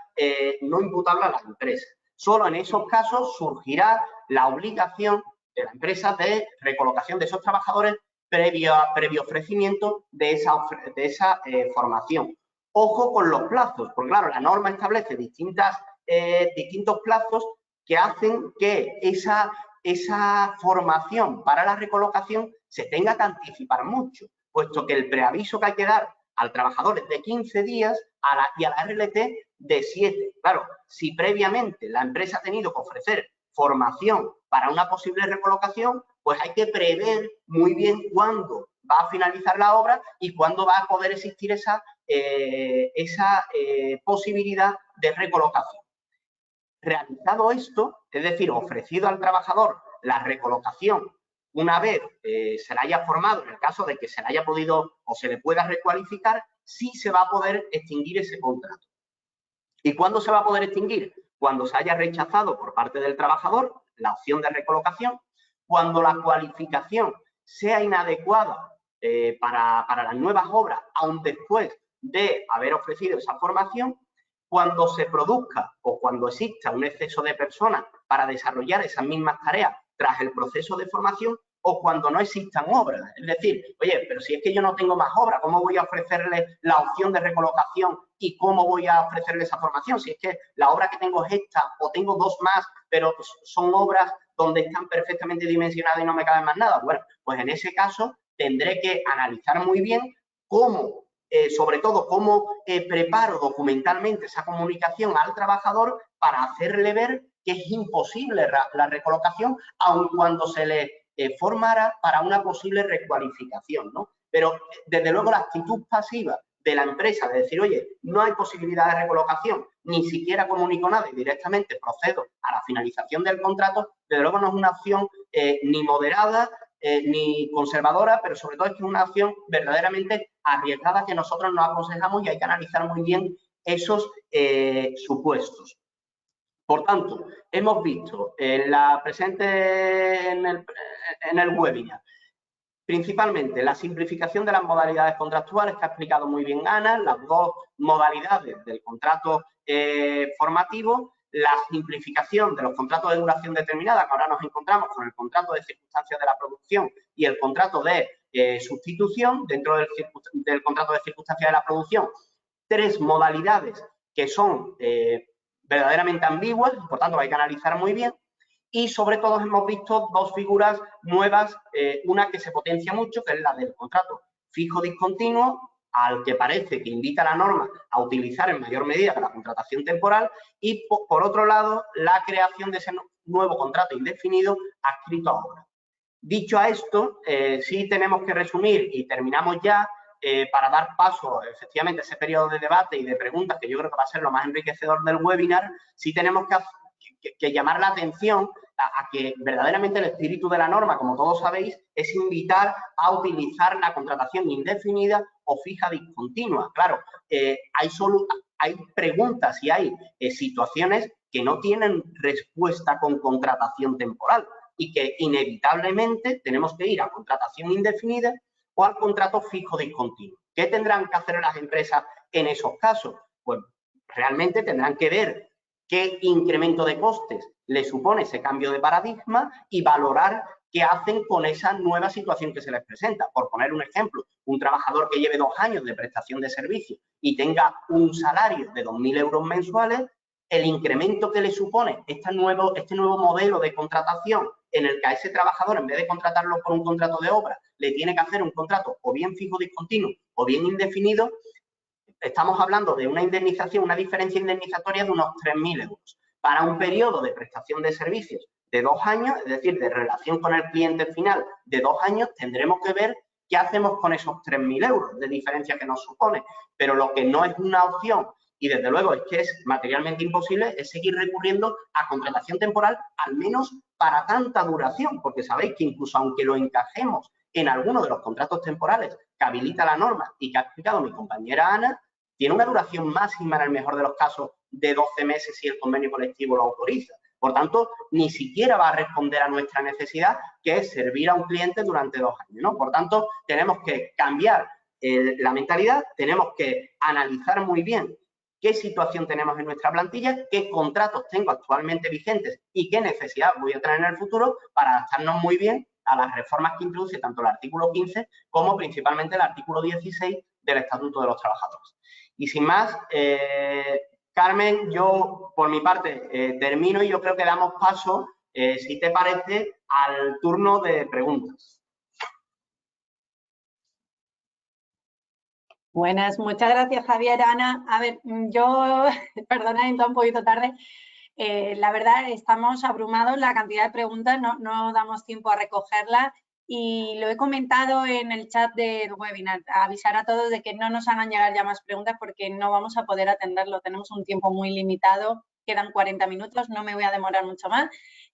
Speaker 3: no imputable a la empresa. Solo en esos casos surgirá la obligación de la empresa de recolocación de esos trabajadores previo ofrecimiento de esa formación. Ojo con los plazos, porque claro, la norma establece distintos plazos que hacen que esa formación para la recolocación se tenga que anticipar mucho, puesto que el preaviso que hay que dar al trabajador es de 15 días y a la RLT de 7. Claro, si previamente la empresa ha tenido que ofrecer formación para una posible recolocación, pues hay que prever muy bien cuándo va a finalizar la obra y cuándo va a poder existir esa posibilidad de recolocación. Realizado esto, es decir, ofrecido al trabajador la recolocación una vez se la haya formado, en el caso de que se le haya podido o se le pueda recualificar, sí se va a poder extinguir ese contrato. ¿Y cuándo se va a poder extinguir? Cuando se haya rechazado por parte del trabajador la opción de recolocación, cuando la cualificación sea inadecuada para las nuevas obras, aun después de haber ofrecido esa formación, cuando se produzca o cuando exista un exceso de personas para desarrollar esas mismas tareas tras el proceso de formación o cuando no existan obras. Es decir, oye, pero si es que yo no tengo más obras, ¿cómo voy a ofrecerle la opción de recolocación y cómo voy a ofrecerle esa formación? Si es que la obra que tengo es esta o tengo dos más, pero son obras donde están perfectamente dimensionadas y no me cabe más nada. Bueno, pues en ese caso tendré que analizar muy bien cómo, sobre todo, cómo preparo documentalmente esa comunicación al trabajador para hacerle ver que es imposible la recolocación, aun cuando se le formara para una posible recualificación, ¿no? Pero, desde luego, la actitud pasiva de la empresa de decir, oye, no hay posibilidad de recolocación, ni siquiera comunico nada y directamente procedo a la finalización del contrato, desde luego no es una opción ni moderada ni conservadora, pero sobre todo es que es una opción verdaderamente arriesgada que nosotros nos aconsejamos y hay que analizar muy bien esos supuestos. Por tanto, hemos visto en el webinar principalmente la simplificación de las modalidades contractuales que ha explicado muy bien Ana, las dos modalidades del contrato formativo, la simplificación de los contratos de duración determinada, que ahora nos encontramos con el contrato de circunstancias de la producción y el contrato de sustitución. Dentro del contrato de circunstancias de la producción, 3 modalidades que son verdaderamente ambiguas, por tanto hay que analizar muy bien. Y sobre todo hemos visto 2 figuras nuevas, una que se potencia mucho, que es la del contrato fijo discontinuo, al que parece que invita la norma a utilizar en mayor medida que la contratación temporal, y por otro lado la creación de ese nuevo contrato indefinido adscrito a obra. Dicho a esto, sí tenemos que resumir y terminamos ya para dar paso efectivamente a ese periodo de debate y de preguntas, que yo creo que va a ser lo más enriquecedor del webinar. Sí tenemos que llamar la atención a que verdaderamente el espíritu de la norma, como todos sabéis, es invitar a utilizar la contratación indefinida o fija discontinua. Claro, hay preguntas y hay situaciones que no tienen respuesta con contratación temporal y que inevitablemente tenemos que ir a contratación indefinida o al contrato fijo discontinuo. ¿Qué tendrán que hacer las empresas en esos casos? Pues realmente tendrán que ver qué incremento de costes le supone ese cambio de paradigma y valorar qué hacen con esa nueva situación que se les presenta. Por poner un ejemplo, un trabajador que lleve 2 años de prestación de servicio y tenga un salario de 2.000 euros mensuales, el incremento que le supone este nuevo modelo de contratación, en el que a ese trabajador, en vez de contratarlo por un contrato de obra, le tiene que hacer un contrato o bien fijo discontinuo o bien indefinido, estamos hablando de una indemnización, una diferencia indemnizatoria de unos 3.000 euros. Para un periodo de prestación de servicios de 2 años, es decir, de relación con el cliente final de 2 años, tendremos que ver qué hacemos con esos 3.000 euros de diferencia que nos supone. Pero lo que no es una opción, y desde luego es que es materialmente imposible, es seguir recurriendo a contratación temporal, al menos para tanta duración, porque sabéis que incluso aunque lo encajemos en alguno de los contratos temporales que habilita la norma y que ha explicado mi compañera Ana, tiene una duración máxima en el mejor de los casos de 12 meses si el convenio colectivo lo autoriza. Por tanto, ni siquiera va a responder a nuestra necesidad, que es servir a un cliente durante 2 años, ¿no? Por tanto, tenemos que cambiar la mentalidad, tenemos que analizar muy bien qué situación tenemos en nuestra plantilla, qué contratos tengo actualmente vigentes y qué necesidad voy a tener en el futuro para adaptarnos muy bien a las reformas que introduce tanto el artículo 15 como principalmente el artículo 16 del Estatuto de los Trabajadores. Y sin más, Carmen, yo por mi parte termino y yo creo que damos paso, si te parece, al turno de preguntas.
Speaker 1: Buenas, muchas gracias, Javier. Ana, a ver, yo, perdona, entra un poquito tarde. La verdad, estamos abrumados, la cantidad de preguntas, no damos tiempo a recogerla y lo he comentado en el chat del webinar, avisar a todos de que no nos hagan llegar ya más preguntas porque no vamos a poder atenderlo, tenemos un tiempo muy limitado, quedan 40 minutos, no me voy a demorar mucho más,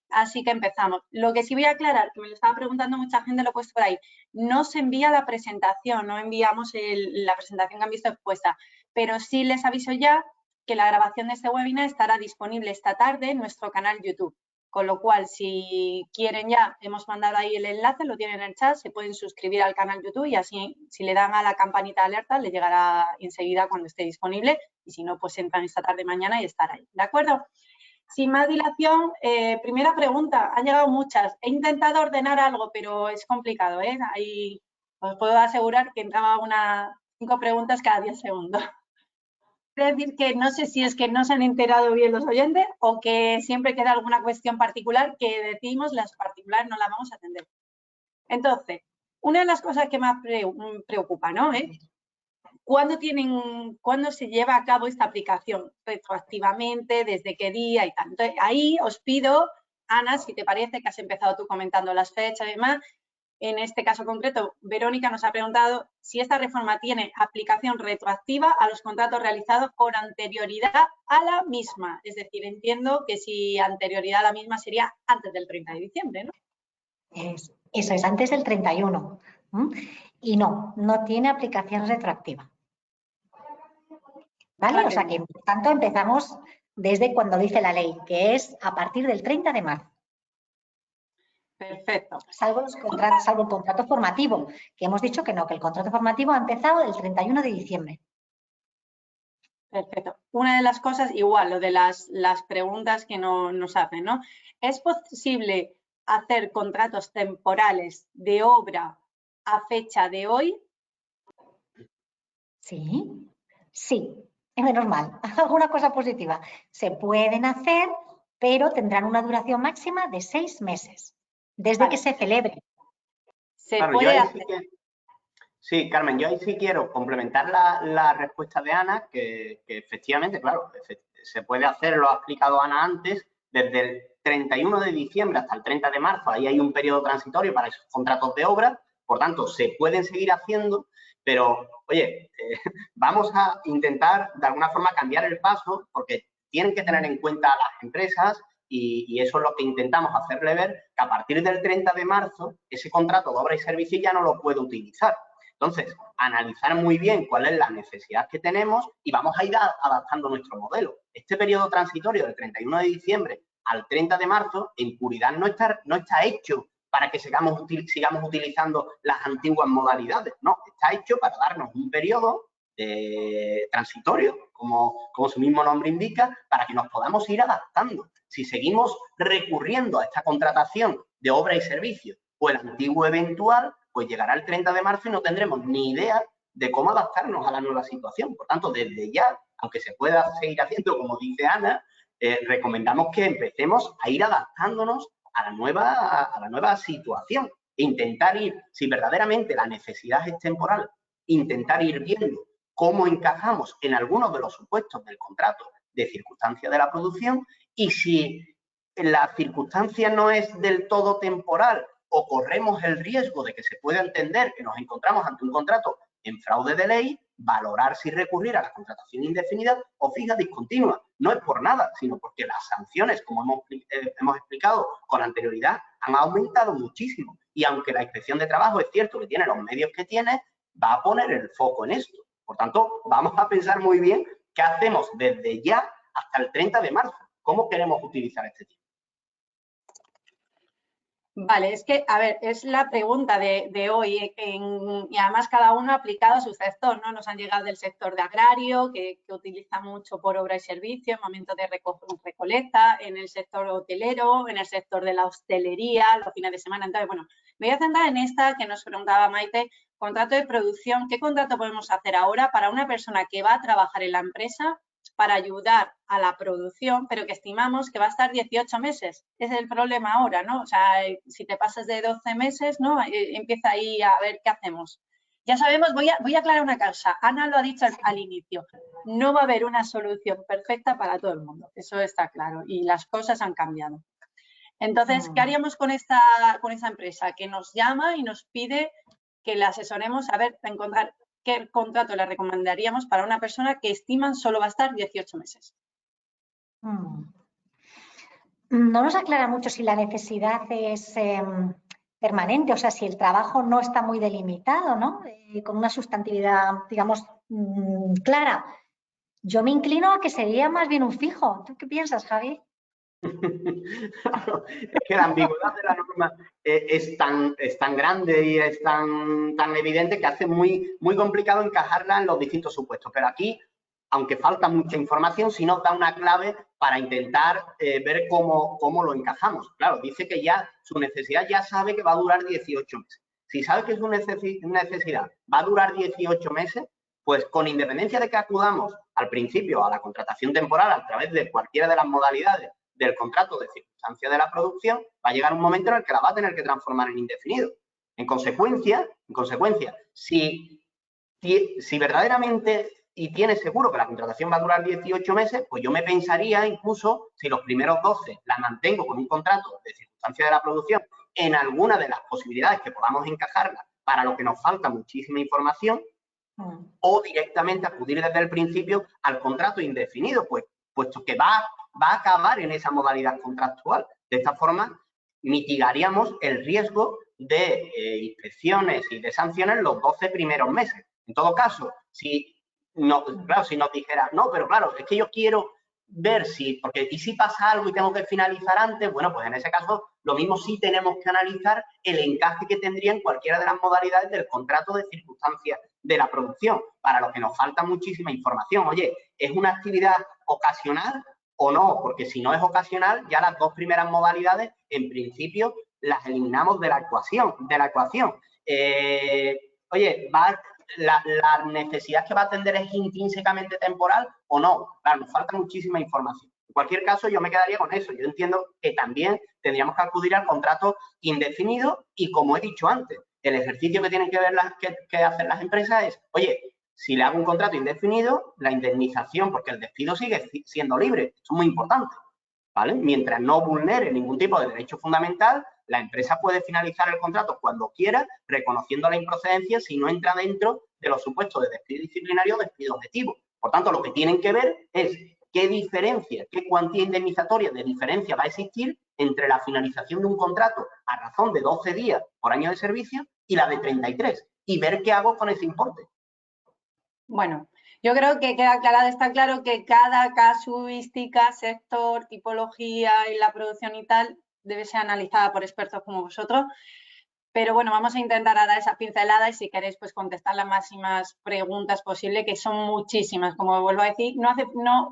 Speaker 1: así que empezamos. Lo que sí voy a aclarar, que me lo estaba preguntando mucha gente, lo he puesto por ahí, no se envía la presentación, no enviamos la presentación que han visto expuesta, pero sí les aviso ya que la grabación de este webinar estará disponible esta tarde en nuestro canal YouTube. Con lo cual, si quieren ya, hemos mandado ahí el enlace, lo tienen en el chat, se pueden suscribir al canal YouTube y así, si le dan a la campanita de alerta, le llegará enseguida cuando esté disponible y si no, pues entran esta tarde mañana y estará ahí. ¿De acuerdo? Sin más dilación, primera pregunta, han llegado muchas. He intentado ordenar algo, pero es complicado, ¿eh? Ahí os puedo asegurar que entraba 5 preguntas cada 10 segundos. Decir que no sé si es que no se han enterado bien los oyentes o que siempre queda alguna cuestión particular que decimos, las particulares no las vamos a atender. Entonces, una de las cosas que más preocupa, ¿no? ¿Cuándo se lleva a cabo esta aplicación? Retroactivamente, desde qué día y tal. Entonces, ahí os pido, Ana, si te parece que has empezado tú comentando las fechas y demás. En este caso concreto, Verónica nos ha preguntado si esta reforma tiene aplicación retroactiva a los contratos realizados con anterioridad a la misma. Es decir, entiendo que si anterioridad a la misma sería antes del 30 de diciembre, ¿no?
Speaker 2: Eso es, antes del 31. Y no tiene aplicación retroactiva. ¿Vale? O sea que, por tanto, empezamos desde cuando dice la ley, que es a partir del 30 de marzo.
Speaker 1: Perfecto.
Speaker 2: Salvo el contrato formativo, que hemos dicho que no, que el contrato formativo ha empezado el 31 de diciembre.
Speaker 1: Perfecto. Una de las cosas, igual, lo de las preguntas que nos hacen, ¿no? ¿Es posible hacer contratos temporales de obra a fecha de hoy?
Speaker 2: Sí, sí, es menos mal. Alguna cosa positiva. Se pueden hacer, pero tendrán una duración máxima de 6 meses, desde
Speaker 1: Vale.
Speaker 2: que se celebre.
Speaker 1: Se
Speaker 3: Claro,
Speaker 1: puede hacer.
Speaker 3: Sí, Carmen, yo ahí sí quiero complementar la respuesta de Ana, que efectivamente, claro, se puede hacer, lo ha explicado Ana antes, desde el 31 de diciembre hasta el 30 de marzo, ahí hay un periodo transitorio para esos contratos de obra, por tanto, se pueden seguir haciendo, pero, oye, vamos a intentar de alguna forma cambiar el paso, porque tienen que tener en cuenta a las empresas y eso es lo que intentamos hacerle ver, que a partir del 30 de marzo, ese contrato de obra y servicio ya no lo puede utilizar. Entonces, analizar muy bien cuál es la necesidad que tenemos y vamos a ir adaptando nuestro modelo. Este periodo transitorio del 31 de diciembre al 30 de marzo, en puridad no está hecho para que sigamos utilizando las antiguas modalidades, no, está hecho para darnos un periodo transitorio, como su mismo nombre indica, para que nos podamos ir adaptando. Si seguimos recurriendo a esta contratación de obra y servicio o el antiguo eventual, pues llegará el 30 de marzo y no tendremos ni idea de cómo adaptarnos a la nueva situación. Por tanto, desde ya, aunque se pueda seguir haciendo, como dice Ana, recomendamos que empecemos a ir adaptándonos a la nueva situación. E intentar ir, si verdaderamente la necesidad es temporal, intentar ir viendo cómo encajamos en algunos de los supuestos del contrato de circunstancia de la producción y si la circunstancia no es del todo temporal o corremos el riesgo de que se pueda entender que nos encontramos ante un contrato en fraude de ley, valorar si recurrir a la contratación indefinida o fija discontinua. No es por nada, sino porque las sanciones, como hemos explicado con anterioridad, han aumentado muchísimo. Y aunque la Inspección de Trabajo es cierto que tiene los medios que tiene, va a poner el foco en esto. Por tanto, vamos a pensar muy bien qué hacemos desde ya hasta el 30 de marzo. ¿Cómo queremos utilizar este tiempo?
Speaker 1: Vale, es que, a ver, es la pregunta de hoy y además cada uno aplicado a su sector, ¿no? Nos han llegado del sector de agrario, que utiliza mucho por obra y servicio en momentos de recolecta, en el sector hotelero, en el sector de la hostelería, los fines de semana. Entonces, bueno, me voy a centrar en esta que nos preguntaba Maite, contrato de producción. ¿Qué contrato podemos hacer ahora para una persona que va a trabajar en la empresa para ayudar a la producción, pero que estimamos que va a estar 18 meses. Ese es el problema ahora, ¿no? O sea, si te pasas de 12 meses, ¿no? Empieza ahí a ver qué hacemos. Ya sabemos, voy a aclarar una cosa. Ana lo ha dicho al inicio. No va a haber una solución perfecta para todo el mundo. Eso está claro. Y las cosas han cambiado. Entonces, ¿qué haríamos con esta empresa? Que nos llama y nos pide que le asesoremos a ver, a encontrar qué contrato le recomendaríamos para una persona que estiman solo va a estar 18 meses.
Speaker 2: No nos aclara mucho si la necesidad es permanente, o sea, si el trabajo no está muy delimitado, ¿no? Con una sustantividad, digamos, clara. Yo me inclino a que sería más bien un fijo. ¿Tú qué piensas, Javi?
Speaker 3: Es que la ambigüedad de la norma es tan grande y es tan evidente que hace muy complicado encajarla en los distintos supuestos. Pero aquí, aunque falta mucha información, sí nos da una clave para intentar ver cómo lo encajamos. Claro, dice que ya su necesidad ya sabe que va a durar 18 meses. Si sabe que su necesidad va a durar 18 meses, pues con independencia de que acudamos al principio a la contratación temporal a través de cualquiera de las modalidades del contrato de circunstancia de la producción, va a llegar un momento en el que la va a tener que transformar en indefinido. En consecuencia, si verdaderamente y tiene seguro que la contratación va a durar 18 meses, pues yo me pensaría incluso si los primeros 12 la mantengo con un contrato de circunstancia de la producción en alguna de las posibilidades que podamos encajarla para lo que nos falta muchísima información, o directamente acudir desde el principio al contrato indefinido, puesto que va a acabar en esa modalidad contractual. De esta forma, mitigaríamos el riesgo de inspecciones y de sanciones los 12 primeros meses. En todo caso, si nos dijera, no, pero claro, es que yo quiero ver si, porque y si pasa algo y tengo que finalizar antes, bueno, pues en ese caso lo mismo sí tenemos que analizar el encaje que tendría en cualquiera de las modalidades del contrato de circunstancias de la producción, para lo que nos falta muchísima información. Oye, ¿es una actividad ocasional o no? Porque si no es ocasional, ya las dos primeras modalidades, en principio, las eliminamos de la ecuación. Oye, ¿la necesidad que va a atender es intrínsecamente temporal o no? Claro, nos falta muchísima información. En cualquier caso, yo me quedaría con eso. Yo entiendo que también tendríamos que acudir al contrato indefinido y, como he dicho antes, el ejercicio que tienen que hacer las empresas es, oye, si le hago un contrato indefinido, la indemnización, porque el despido sigue siendo libre. Esto es muy importante, ¿vale? Mientras no vulnere ningún tipo de derecho fundamental, la empresa puede finalizar el contrato cuando quiera, reconociendo la improcedencia si no entra dentro de los supuestos de despido disciplinario o despido objetivo. Por tanto, lo que tienen que ver es qué diferencia, qué cuantía indemnizatoria de diferencia va a existir entre la finalización de un contrato a razón de 12 días por año de servicio y la de 33, y ver qué hago con ese importe.
Speaker 1: Bueno, yo creo que queda aclarado, está claro que cada casuística, sector, tipología y la producción y tal debe ser analizada por expertos como vosotros. Pero bueno, vamos a intentar dar esa pincelada y si queréis pues contestar las máximas preguntas posibles, que son muchísimas. Como vuelvo a decir,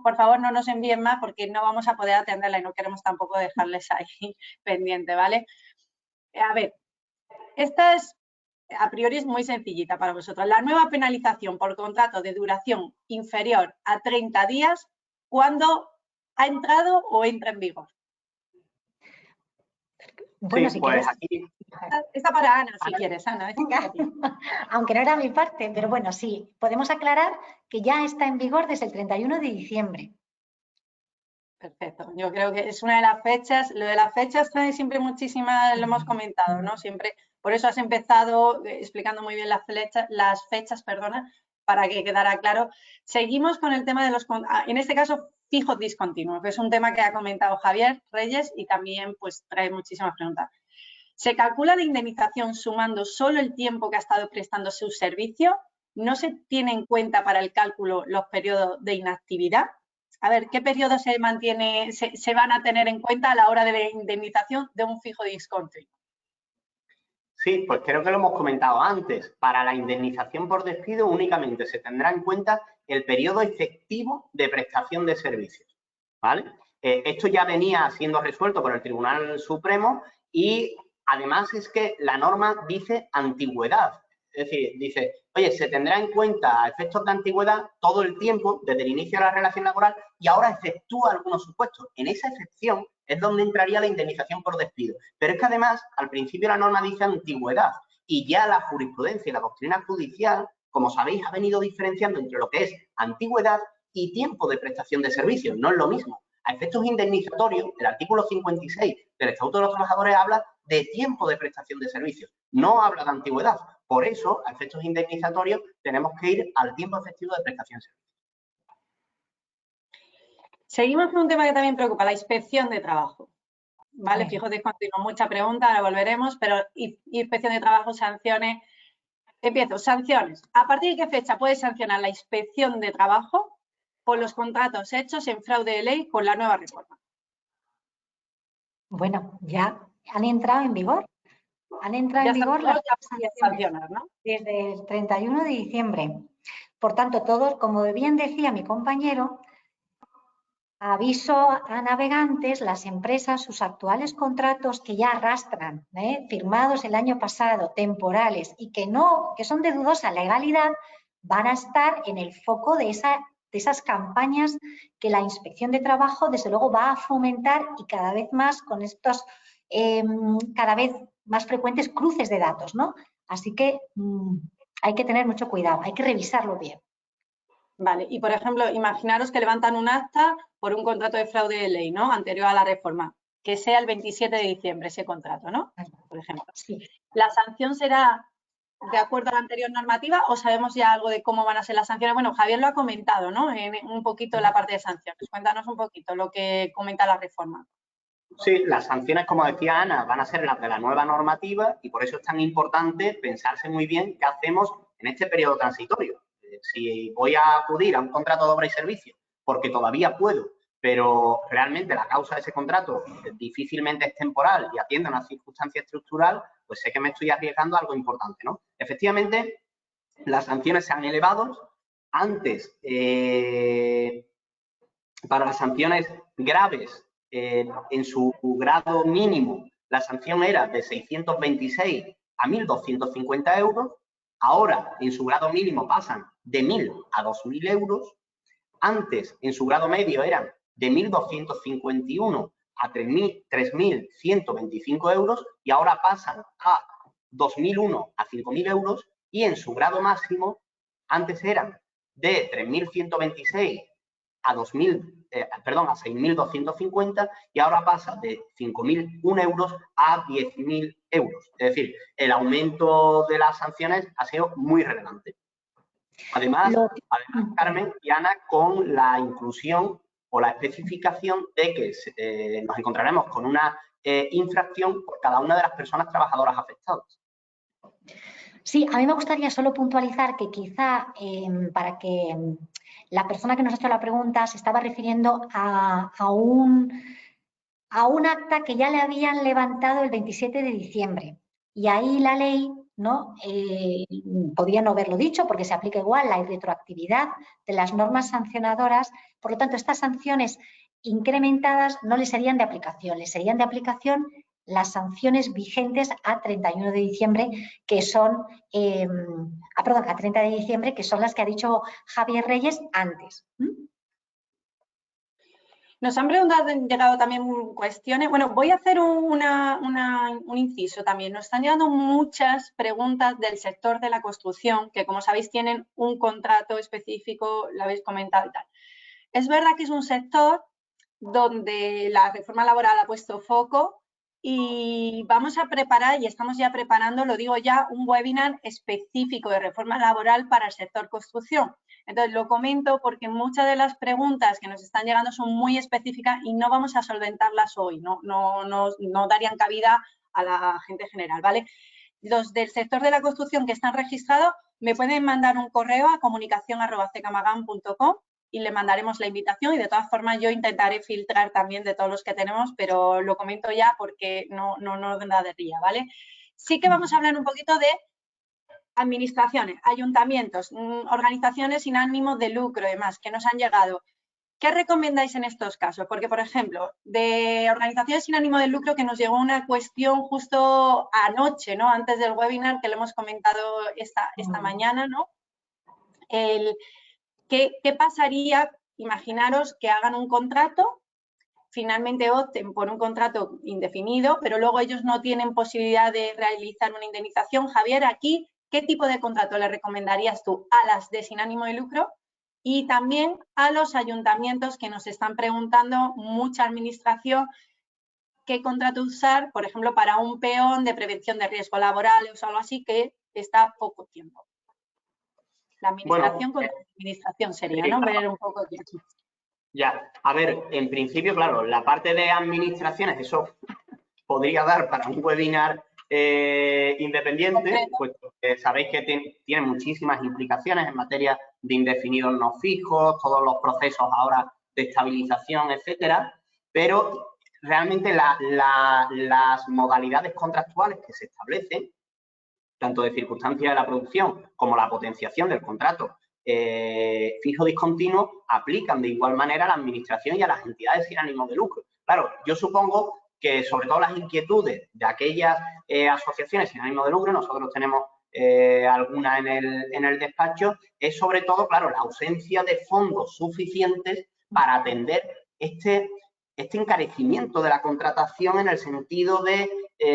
Speaker 1: por favor no nos envíen más porque no vamos a poder atenderla y no queremos tampoco dejarles ahí pendiente, ¿vale? A ver, esta es a priori es muy sencillita para vosotros. La nueva penalización por contrato de duración inferior a 30 días, ¿cuándo ha entrado o entra en vigor?
Speaker 2: Bueno,
Speaker 3: sí,
Speaker 2: si
Speaker 3: pues
Speaker 2: quieres.
Speaker 3: aquí...
Speaker 1: Está para Ana, si quieres, Ana.
Speaker 2: Aunque no era mi parte, pero bueno, sí, podemos aclarar que ya está en vigor desde el 31 de diciembre.
Speaker 1: Perfecto. Yo creo que es una de las fechas. Lo de las fechas trae siempre muchísimas, lo hemos comentado, ¿no? Siempre, por eso has empezado explicando muy bien las fechas, para que quedara claro. Seguimos con el tema de los, en este caso, fijos discontinuos, que es un tema que ha comentado Javier Reyes y también pues trae muchísimas preguntas. ¿Se calcula la indemnización sumando solo el tiempo que ha estado prestando su servicio? ¿No se tiene en cuenta para el cálculo los periodos de inactividad? A ver, ¿qué periodos se van a tener en cuenta a la hora de la indemnización de un fijo discontinuo?
Speaker 3: Sí, pues creo que lo hemos comentado antes. Para la indemnización por despido únicamente se tendrá en cuenta el periodo efectivo de prestación de servicios, ¿vale? Esto ya venía siendo resuelto por el Tribunal Supremo y además es que la norma dice antigüedad. Es decir, dice, oye, se tendrá en cuenta a efectos de antigüedad todo el tiempo desde el inicio de la relación laboral y ahora efectúa algunos supuestos. En esa excepción es donde entraría la indemnización por despido. Pero es que además, al principio la norma dice antigüedad y ya la jurisprudencia y la doctrina judicial, como sabéis, ha venido diferenciando entre lo que es antigüedad y tiempo de prestación de servicios. No es lo mismo. A efectos indemnizatorios, el artículo 56 del Estatuto de los Trabajadores habla de tiempo de prestación de servicios, no habla de antigüedad. Por eso, a efectos indemnizatorios, tenemos que ir al tiempo efectivo de prestación de servicios.
Speaker 1: Seguimos con un tema que también preocupa, la inspección de trabajo. ¿Vale? Fijo discontinuo, mucha pregunta, ahora volveremos, pero inspección de trabajo, sanciones. Empiezo, sanciones. ¿A partir de qué fecha puede sancionar la inspección de trabajo por los contratos hechos en fraude de ley con la nueva reforma?
Speaker 2: Bueno, ya han entrado en vigor. Han entrado
Speaker 1: ya
Speaker 2: en vigor las
Speaker 1: sanciones, ¿no?
Speaker 2: Desde el 31 de diciembre. Por tanto, todos, como bien decía mi compañero, aviso a navegantes, las empresas, sus actuales contratos que ya arrastran, firmados el año pasado, temporales y que son de dudosa legalidad, van a estar en el foco de esas campañas que la Inspección de Trabajo, desde luego, va a fomentar y cada vez más con estos cada vez más frecuentes cruces de datos, ¿no? Así que hay que tener mucho cuidado, hay que revisarlo bien.
Speaker 1: Vale, y por ejemplo, imaginaros que levantan un acta por un contrato de fraude de ley, ¿no? Anterior a la reforma, que sea el 27 de diciembre ese contrato, ¿no? Por ejemplo.
Speaker 2: Sí.
Speaker 1: ¿La sanción será de acuerdo a la anterior normativa o sabemos ya algo de cómo van a ser las sanciones? Bueno, Javier lo ha comentado, ¿no? Un poquito la parte de sanciones. Cuéntanos un poquito lo que comenta la reforma.
Speaker 3: Sí, las sanciones, como decía Ana, van a ser las de la nueva normativa y por eso es tan importante pensarse muy bien qué hacemos en este periodo transitorio. Si voy a acudir a un contrato de obra y servicio porque todavía puedo, pero realmente la causa de ese contrato difícilmente es temporal y atiende a una circunstancia estructural, pues sé que me estoy arriesgando a algo importante, ¿no? Efectivamente, las sanciones se han elevado. Antes, para las sanciones graves, en su grado mínimo, la sanción era de 626 a 1.250 euros. Ahora, en su grado mínimo, pasan de 1.000 a 2.000 euros. Antes, en su grado medio, eran de 1.251 a 3.125 euros y ahora pasan a 2.001 a 5.000 euros, y en su grado máximo, antes eran de 3.126 a 6.250 y ahora pasa de 5.001 euros a 10.000 euros. Es decir, el aumento de las sanciones ha sido muy relevante. Además, Carmen y Ana, con la inclusión o la especificación de que nos encontraremos con una infracción por cada una de las personas trabajadoras afectadas.
Speaker 2: Sí, a mí me gustaría solo puntualizar que quizá para que la persona que nos ha hecho la pregunta se estaba refiriendo a un acta que ya le habían levantado el 27 de diciembre. Y ahí la ley, ¿no? Podría no haberlo dicho porque se aplica igual la irretroactividad de las normas sancionadoras. Por lo tanto, estas sanciones incrementadas no les serían de aplicación, les serían de aplicación las sanciones vigentes a 31 de diciembre, que son, a 30 de diciembre, que son las que ha dicho Javier Reyes antes.
Speaker 1: Nos han llegado también cuestiones. Bueno, voy a hacer un inciso también. Nos están llegando muchas preguntas del sector de la construcción, que como sabéis tienen un contrato específico, lo habéis comentado y tal. Es verdad que es un sector donde la reforma laboral ha puesto foco y vamos a preparar, y estamos ya preparando, lo digo ya, un webinar específico de reforma laboral para el sector construcción. Entonces, lo comento porque muchas de las preguntas que nos están llegando son muy específicas y no vamos a solventarlas hoy, no darían cabida a la gente general, ¿vale? Los del sector de la construcción que están registrados me pueden mandar un correo a comunicación@cekamagan.com y le mandaremos la invitación, y de todas formas yo intentaré filtrar también de todos los que tenemos, pero lo comento ya porque no da de ría, ¿vale? Sí que vamos a hablar un poquito de administraciones, ayuntamientos, organizaciones sin ánimo de lucro y demás que nos han llegado. ¿Qué recomendáis en estos casos? Porque, por ejemplo, de organizaciones sin ánimo de lucro, que nos llegó una cuestión justo anoche, ¿no? Antes del webinar, que lo hemos comentado esta mañana, ¿no? ¿Qué pasaría? Imaginaros que hagan un contrato, finalmente opten por un contrato indefinido, pero luego ellos no tienen posibilidad de realizar una indemnización. Javier, aquí, ¿qué tipo de contrato le recomendarías tú a las de sin ánimo de lucro? Y también a los ayuntamientos que nos están preguntando, mucha administración, qué contrato usar, por ejemplo, para un peón de prevención de riesgos laborales o algo así, que está poco tiempo. La administración con la administración sería, ¿no? Ver un poco de aquí.
Speaker 3: Ya, a ver, en principio, claro, la parte de administraciones, eso podría dar para un webinar independiente, pues sabéis que tiene muchísimas implicaciones en materia de indefinidos no fijos, todos los procesos ahora de estabilización, etcétera, pero realmente las modalidades contractuales que se establecen, tanto de circunstancias de la producción como la potenciación del contrato fijo discontinuo, aplican de igual manera a la administración y a las entidades sin ánimo de lucro. Claro, yo supongo que sobre todo las inquietudes de aquellas asociaciones sin ánimo de lucro, nosotros tenemos alguna en el despacho, es sobre todo, claro, la ausencia de fondos suficientes para atender este encarecimiento de la contratación, en el sentido de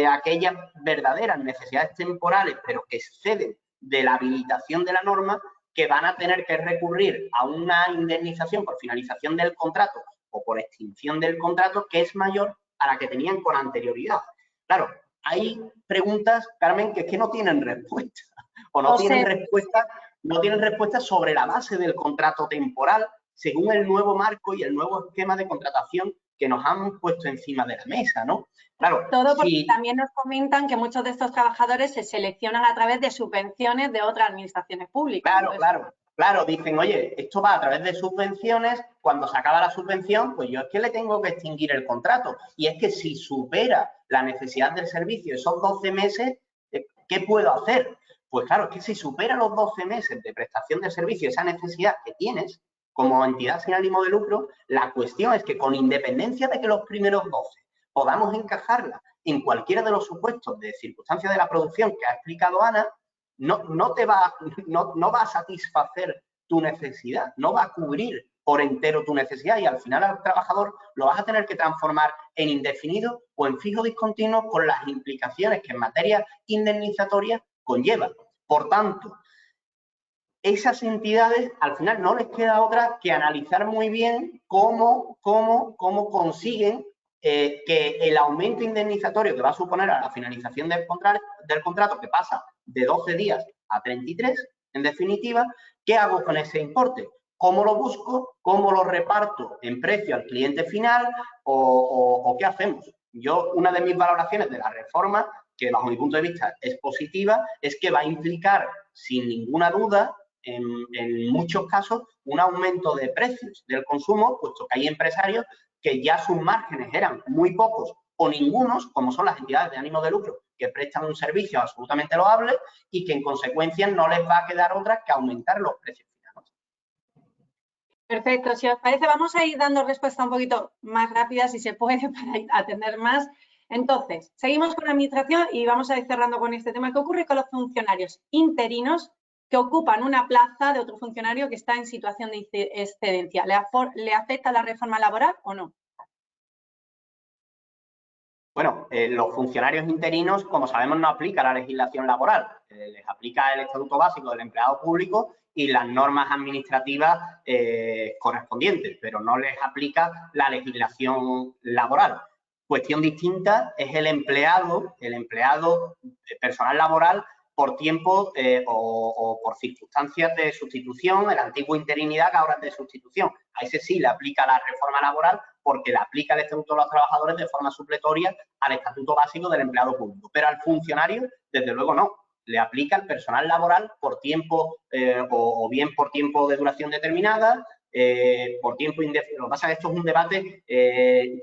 Speaker 3: aquellas verdaderas necesidades temporales, pero que exceden de la habilitación de la norma, que van a tener que recurrir a una indemnización por finalización del contrato o por extinción del contrato que es mayor a la que tenían con anterioridad. Claro, hay preguntas, Carmen, que es que no tienen respuesta, o no tienen respuesta sobre la base del contrato temporal, según el nuevo marco y el nuevo esquema de contratación que nos han puesto encima de la mesa, ¿no? Claro,
Speaker 1: todo porque también nos comentan que muchos de estos trabajadores se seleccionan a través de subvenciones de otras administraciones públicas.
Speaker 3: Claro,
Speaker 1: entonces,
Speaker 3: claro. Claro, dicen, oye, esto va a través de subvenciones, cuando se acaba la subvención, pues yo es que le tengo que extinguir el contrato. Y es que si supera la necesidad del servicio esos 12 meses, ¿qué puedo hacer? Pues claro, es que si supera los 12 meses de prestación de servicio esa necesidad que tienes como entidad sin ánimo de lucro, la cuestión es que con independencia de que los primeros 12 podamos encajarla en cualquiera de los supuestos de circunstancias de la producción que ha explicado Ana, no va a satisfacer tu necesidad, no va a cubrir por entero tu necesidad y al final al trabajador lo vas a tener que transformar en indefinido o en fijo discontinuo con las implicaciones que en materia indemnizatoria conlleva. Por tanto, esas entidades al final no les queda otra que analizar muy bien cómo consiguen que el aumento indemnizatorio que va a suponer a la finalización del contrato, que pasa de 12 días a 33, en definitiva, ¿qué hago con ese importe? ¿Cómo lo busco? ¿Cómo lo reparto en precio al cliente final? ¿O qué hacemos? Yo, una de mis valoraciones de la reforma, que bajo mi punto de vista es positiva, es que va a implicar, sin ninguna duda, en muchos casos, un aumento de precios del consumo, puesto que hay empresarios que ya sus márgenes eran muy pocos o ningunos, como son las entidades de ánimo de lucro, que prestan un servicio absolutamente loable y que en consecuencia no les va a quedar otra que aumentar los precios finales.
Speaker 1: Perfecto, si os parece vamos a ir dando respuesta un poquito más rápida si se puede para atender más. Entonces, seguimos con la administración y vamos a ir cerrando con este tema. ¿Qué ocurre con los funcionarios interinos que ocupan una plaza de otro funcionario que está en situación de excedencia? ¿Le afecta la reforma laboral o no?
Speaker 3: Bueno, los funcionarios interinos, como sabemos, no aplica la legislación laboral. Les aplica el Estatuto Básico del Empleado Público y las normas administrativas correspondientes, pero no les aplica la legislación laboral. Cuestión distinta es el empleado personal laboral por tiempo o por circunstancias de sustitución, el antiguo interinidad que ahora es de sustitución. A ese sí le aplica la reforma laboral porque le aplica el Estatuto de los Trabajadores de forma supletoria al Estatuto Básico del Empleado Público. Pero al funcionario, desde luego, no. Le aplica el personal laboral por tiempo o bien por tiempo de duración determinada, por tiempo indefinido. Lo que pasa es que esto es un debate,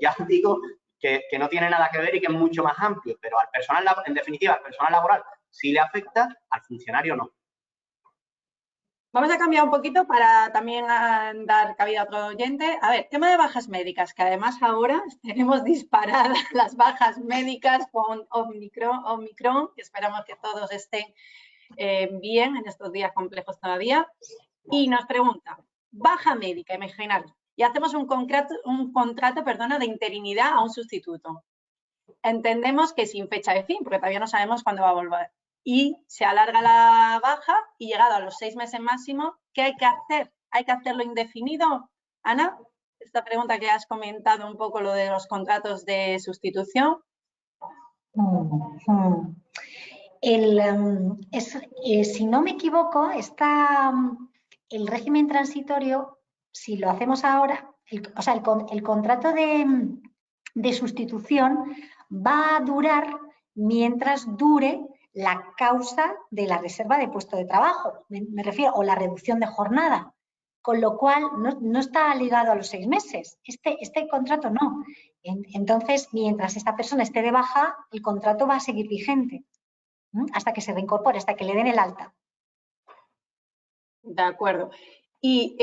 Speaker 3: ya os digo, que no tiene nada que ver y que es mucho más amplio, pero al personal, en definitiva, al personal laboral sí le afecta, al funcionario no.
Speaker 1: Vamos a cambiar un poquito para también dar cabida a otro oyente. A ver, tema de bajas médicas, que además ahora tenemos disparadas las bajas médicas con Omicron, que esperamos que todos estén bien en estos días complejos todavía. Y nos pregunta, baja médica, imaginaros, y hacemos un contrato de interinidad a un sustituto. Entendemos que sin fecha de fin, porque todavía no sabemos cuándo va a volver. Y se alarga la baja y llegado a los 6 meses máximo, ¿qué hay que hacer? ¿Hay que hacerlo indefinido? Ana, esta pregunta que has comentado un poco, lo de los contratos de sustitución.
Speaker 2: Si no me equivoco, el régimen transitorio, si lo hacemos ahora, el contrato de sustitución va a durar mientras dure la causa de la reserva de puesto de trabajo, me refiero, o la reducción de jornada, con lo cual no está ligado a los 6 meses. Este contrato no. Entonces, mientras esta persona esté de baja, el contrato va a seguir vigente hasta que se reincorpore, hasta que le den el alta.
Speaker 1: De acuerdo. Y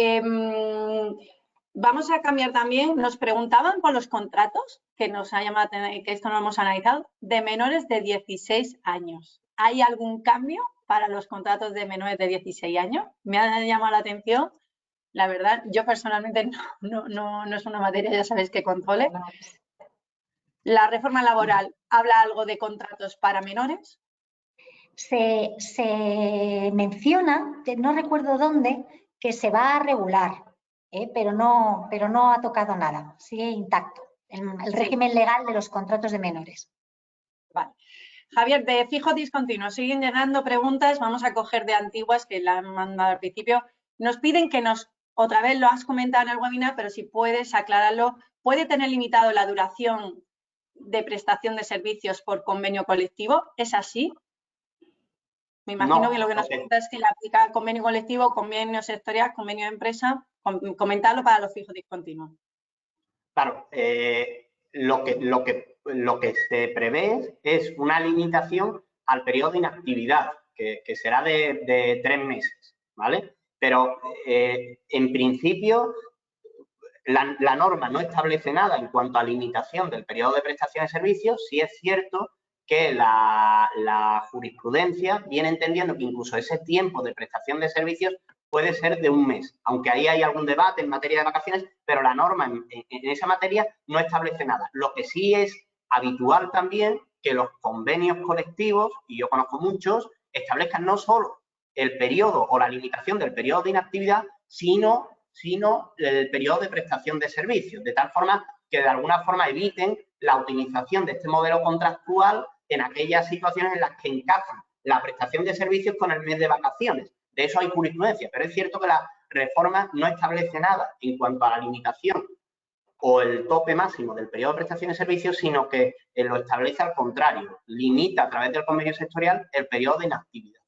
Speaker 1: vamos a cambiar también, nos preguntaban por los contratos, que nos ha llamado, que esto no lo hemos analizado, de menores de 16 años. ¿Hay algún cambio para los contratos de menores de 16 años? Me ha llamado la atención. La verdad, yo personalmente no es una materia, ya sabéis, que controle. ¿La reforma laboral habla algo de contratos para menores?
Speaker 2: Se menciona, no recuerdo dónde, que se va a regular, pero no ha tocado nada, sigue intacto el régimen legal de los contratos de menores.
Speaker 1: Vale. Javier, de fijo discontinuo, siguen llegando preguntas, vamos a coger de antiguas que la han mandado al principio. Nos piden que otra vez lo has comentado en el webinar, pero si puedes aclararlo, ¿puede tener limitado la duración de prestación de servicios por convenio colectivo? ¿Es así? Me imagino
Speaker 3: No,
Speaker 1: que lo que nos pregunta es si le aplica convenio colectivo, convenio sectorial, convenio de empresa, comentarlo para los fijos discontinuos.
Speaker 3: Claro, lo que se prevé es una limitación al periodo de inactividad, que será de 3 meses, ¿vale? Pero en principio la norma no establece nada en cuanto a limitación del periodo de prestación de servicios. Sí es cierto que la jurisprudencia viene entendiendo que incluso ese tiempo de prestación de servicios puede ser de 1 mes, aunque ahí hay algún debate en materia de vacaciones, pero la norma en esa materia no establece nada. Lo que sí es habitual también que los convenios colectivos, y yo conozco muchos, establezcan no solo el periodo o la limitación del periodo de inactividad, sino el periodo de prestación de servicios, de tal forma que de alguna forma eviten la utilización de este modelo contractual en aquellas situaciones en las que encajan la prestación de servicios con el mes de vacaciones. De eso hay jurisprudencia, pero es cierto que la reforma no establece nada en cuanto a la limitación o el tope máximo del periodo de prestación de servicios, sino que lo establece al contrario, limita a través del convenio sectorial el periodo de inactividad.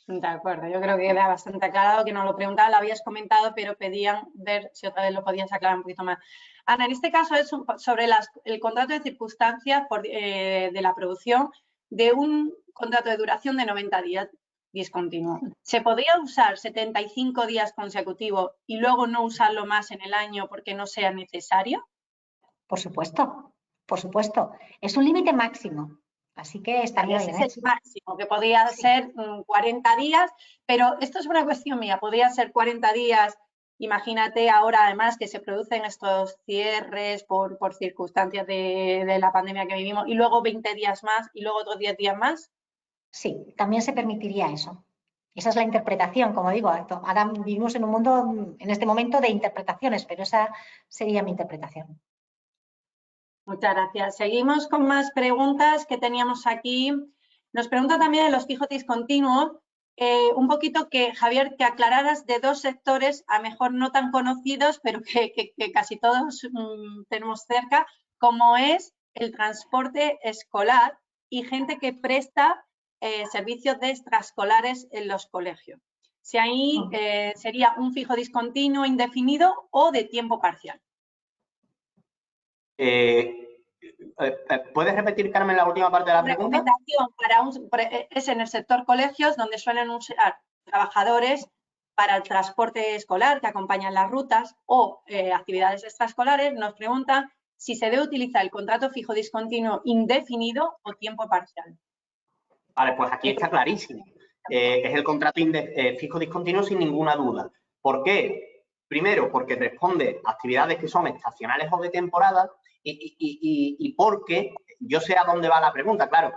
Speaker 1: De acuerdo, yo creo que queda bastante aclarado, que no lo preguntaba, lo habías comentado, pero pedían ver si otra vez lo podías aclarar un poquito más. Ana, en este caso es sobre el contrato de circunstancias de la producción de un contrato de duración de 90 días discontinuo. ¿Se podría usar 75 días consecutivos y luego no usarlo más en el año porque no sea necesario?
Speaker 2: Por supuesto, por supuesto. Es un límite máximo. Así que estaría bien.
Speaker 1: Ese es el máximo, que podría ser 40 días, pero esto es una cuestión mía, podría ser 40 días, imagínate ahora además que se producen estos cierres por circunstancias de la pandemia que vivimos y luego 20 días más y luego otros 10 días más.
Speaker 2: Sí, también se permitiría eso. Esa es la interpretación, como digo, ahora vivimos en un mundo, en este momento, de interpretaciones, pero esa sería mi interpretación.
Speaker 1: Muchas gracias. Seguimos con más preguntas que teníamos aquí. Nos pregunta también de los fijos discontinuos, un poquito que, Javier, que aclararas de 2 sectores, a mejor no tan conocidos, pero que casi todos tenemos cerca, como es el transporte escolar y gente que presta servicios de extraescolares en los colegios. Si ahí sería un fijo discontinuo indefinido o de tiempo parcial.
Speaker 3: ¿Puedes repetir, Carmen, la última parte de la pregunta?
Speaker 1: Recomendación es en el sector colegios, donde suelen usar trabajadores para el transporte escolar que acompañan las rutas o actividades extraescolares. Nos preguntan si se debe utilizar el contrato fijo discontinuo indefinido o tiempo parcial.
Speaker 3: Vale, pues aquí está clarísimo. Es el contrato fijo discontinuo sin ninguna duda. ¿Por qué? Primero, porque responde a actividades que son estacionales o de temporada y porque yo sé a dónde va la pregunta. Claro,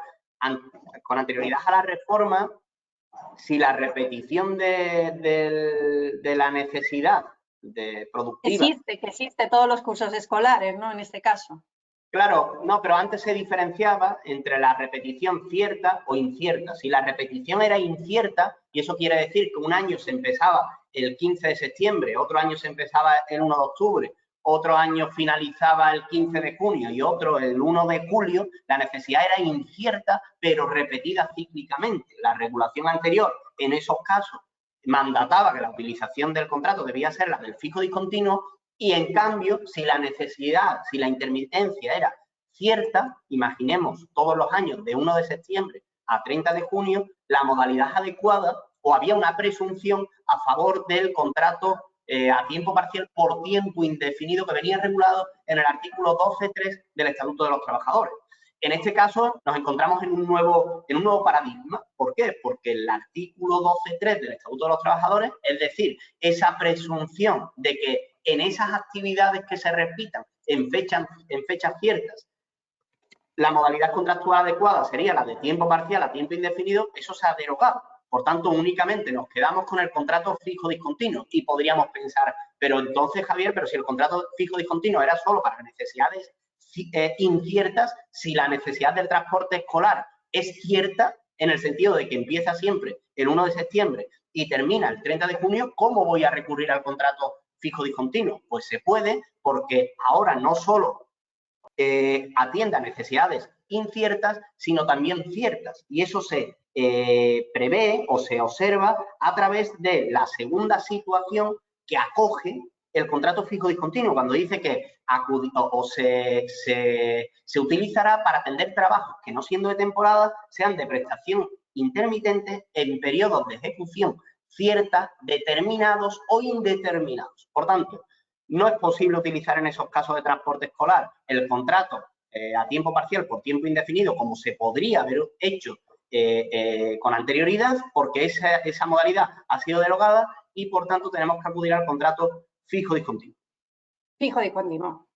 Speaker 3: con anterioridad a la reforma, si la repetición de la necesidad productiva...
Speaker 1: Que existe todos los cursos escolares, ¿no? En este caso.
Speaker 3: Claro, no, pero antes se diferenciaba entre la repetición cierta o incierta. Si la repetición era incierta, y eso quiere decir que un año se empezaba el 15 de septiembre, otro año se empezaba el 1 de octubre, otro año finalizaba el 15 de junio y otro el 1 de julio, la necesidad era incierta, pero repetida cíclicamente. La regulación anterior, en esos casos, mandataba que la utilización del contrato debía ser la del fijo discontinuo. Y en cambio, si la necesidad, si la intermitencia era cierta, imaginemos todos los años de 1 de septiembre a 30 de junio, la modalidad adecuada o había una presunción a favor del contrato a tiempo parcial por tiempo indefinido que venía regulado en el artículo 12.3 del Estatuto de los Trabajadores. En este caso nos encontramos en un nuevo paradigma. ¿Por qué? Porque el artículo 12.3 del Estatuto de los Trabajadores, es decir, esa presunción de que en esas actividades que se repitan en fechas ciertas, la modalidad contractual adecuada sería la de tiempo parcial a tiempo indefinido, eso se ha derogado. Por tanto, únicamente nos quedamos con el contrato fijo discontinuo y podríamos pensar, pero entonces, Javier, pero si el contrato fijo discontinuo era solo para necesidades inciertas, si la necesidad del transporte escolar es cierta, en el sentido de que empieza siempre el 1 de septiembre y termina el 30 de junio, ¿cómo voy a recurrir al contrato fijo discontinuo? Pues se puede, porque ahora no solo atiende a necesidades inciertas, sino también ciertas. Y eso se prevé o se observa a través de la segunda situación que acoge el contrato fijo discontinuo, cuando dice que se utilizará para atender trabajos que, no siendo de temporada, sean de prestación intermitente en periodos de ejecución cierta, determinados o indeterminados. Por tanto, no es posible utilizar en esos casos de transporte escolar el contrato a tiempo parcial por tiempo indefinido, como se podría haber hecho con anterioridad, porque esa modalidad ha sido derogada y, por tanto, tenemos que acudir al contrato fijo discontinuo.
Speaker 1: Fijo discontinuo.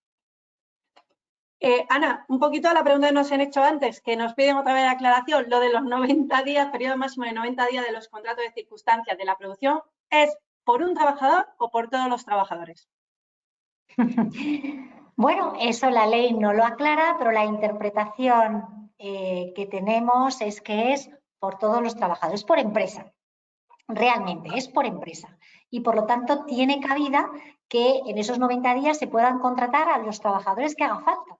Speaker 1: Ana, un poquito a la pregunta que nos han hecho antes, que nos piden otra vez aclaración, lo de los 90 días, periodo máximo de 90 días de los contratos de circunstancias de la producción, ¿es por un trabajador o por todos los trabajadores?
Speaker 2: Bueno, eso la ley no lo aclara, pero la interpretación que tenemos es que es por todos los trabajadores, por empresa. Realmente es por empresa. Y por lo tanto tiene cabida que en esos 90 días se puedan contratar a los trabajadores que haga falta.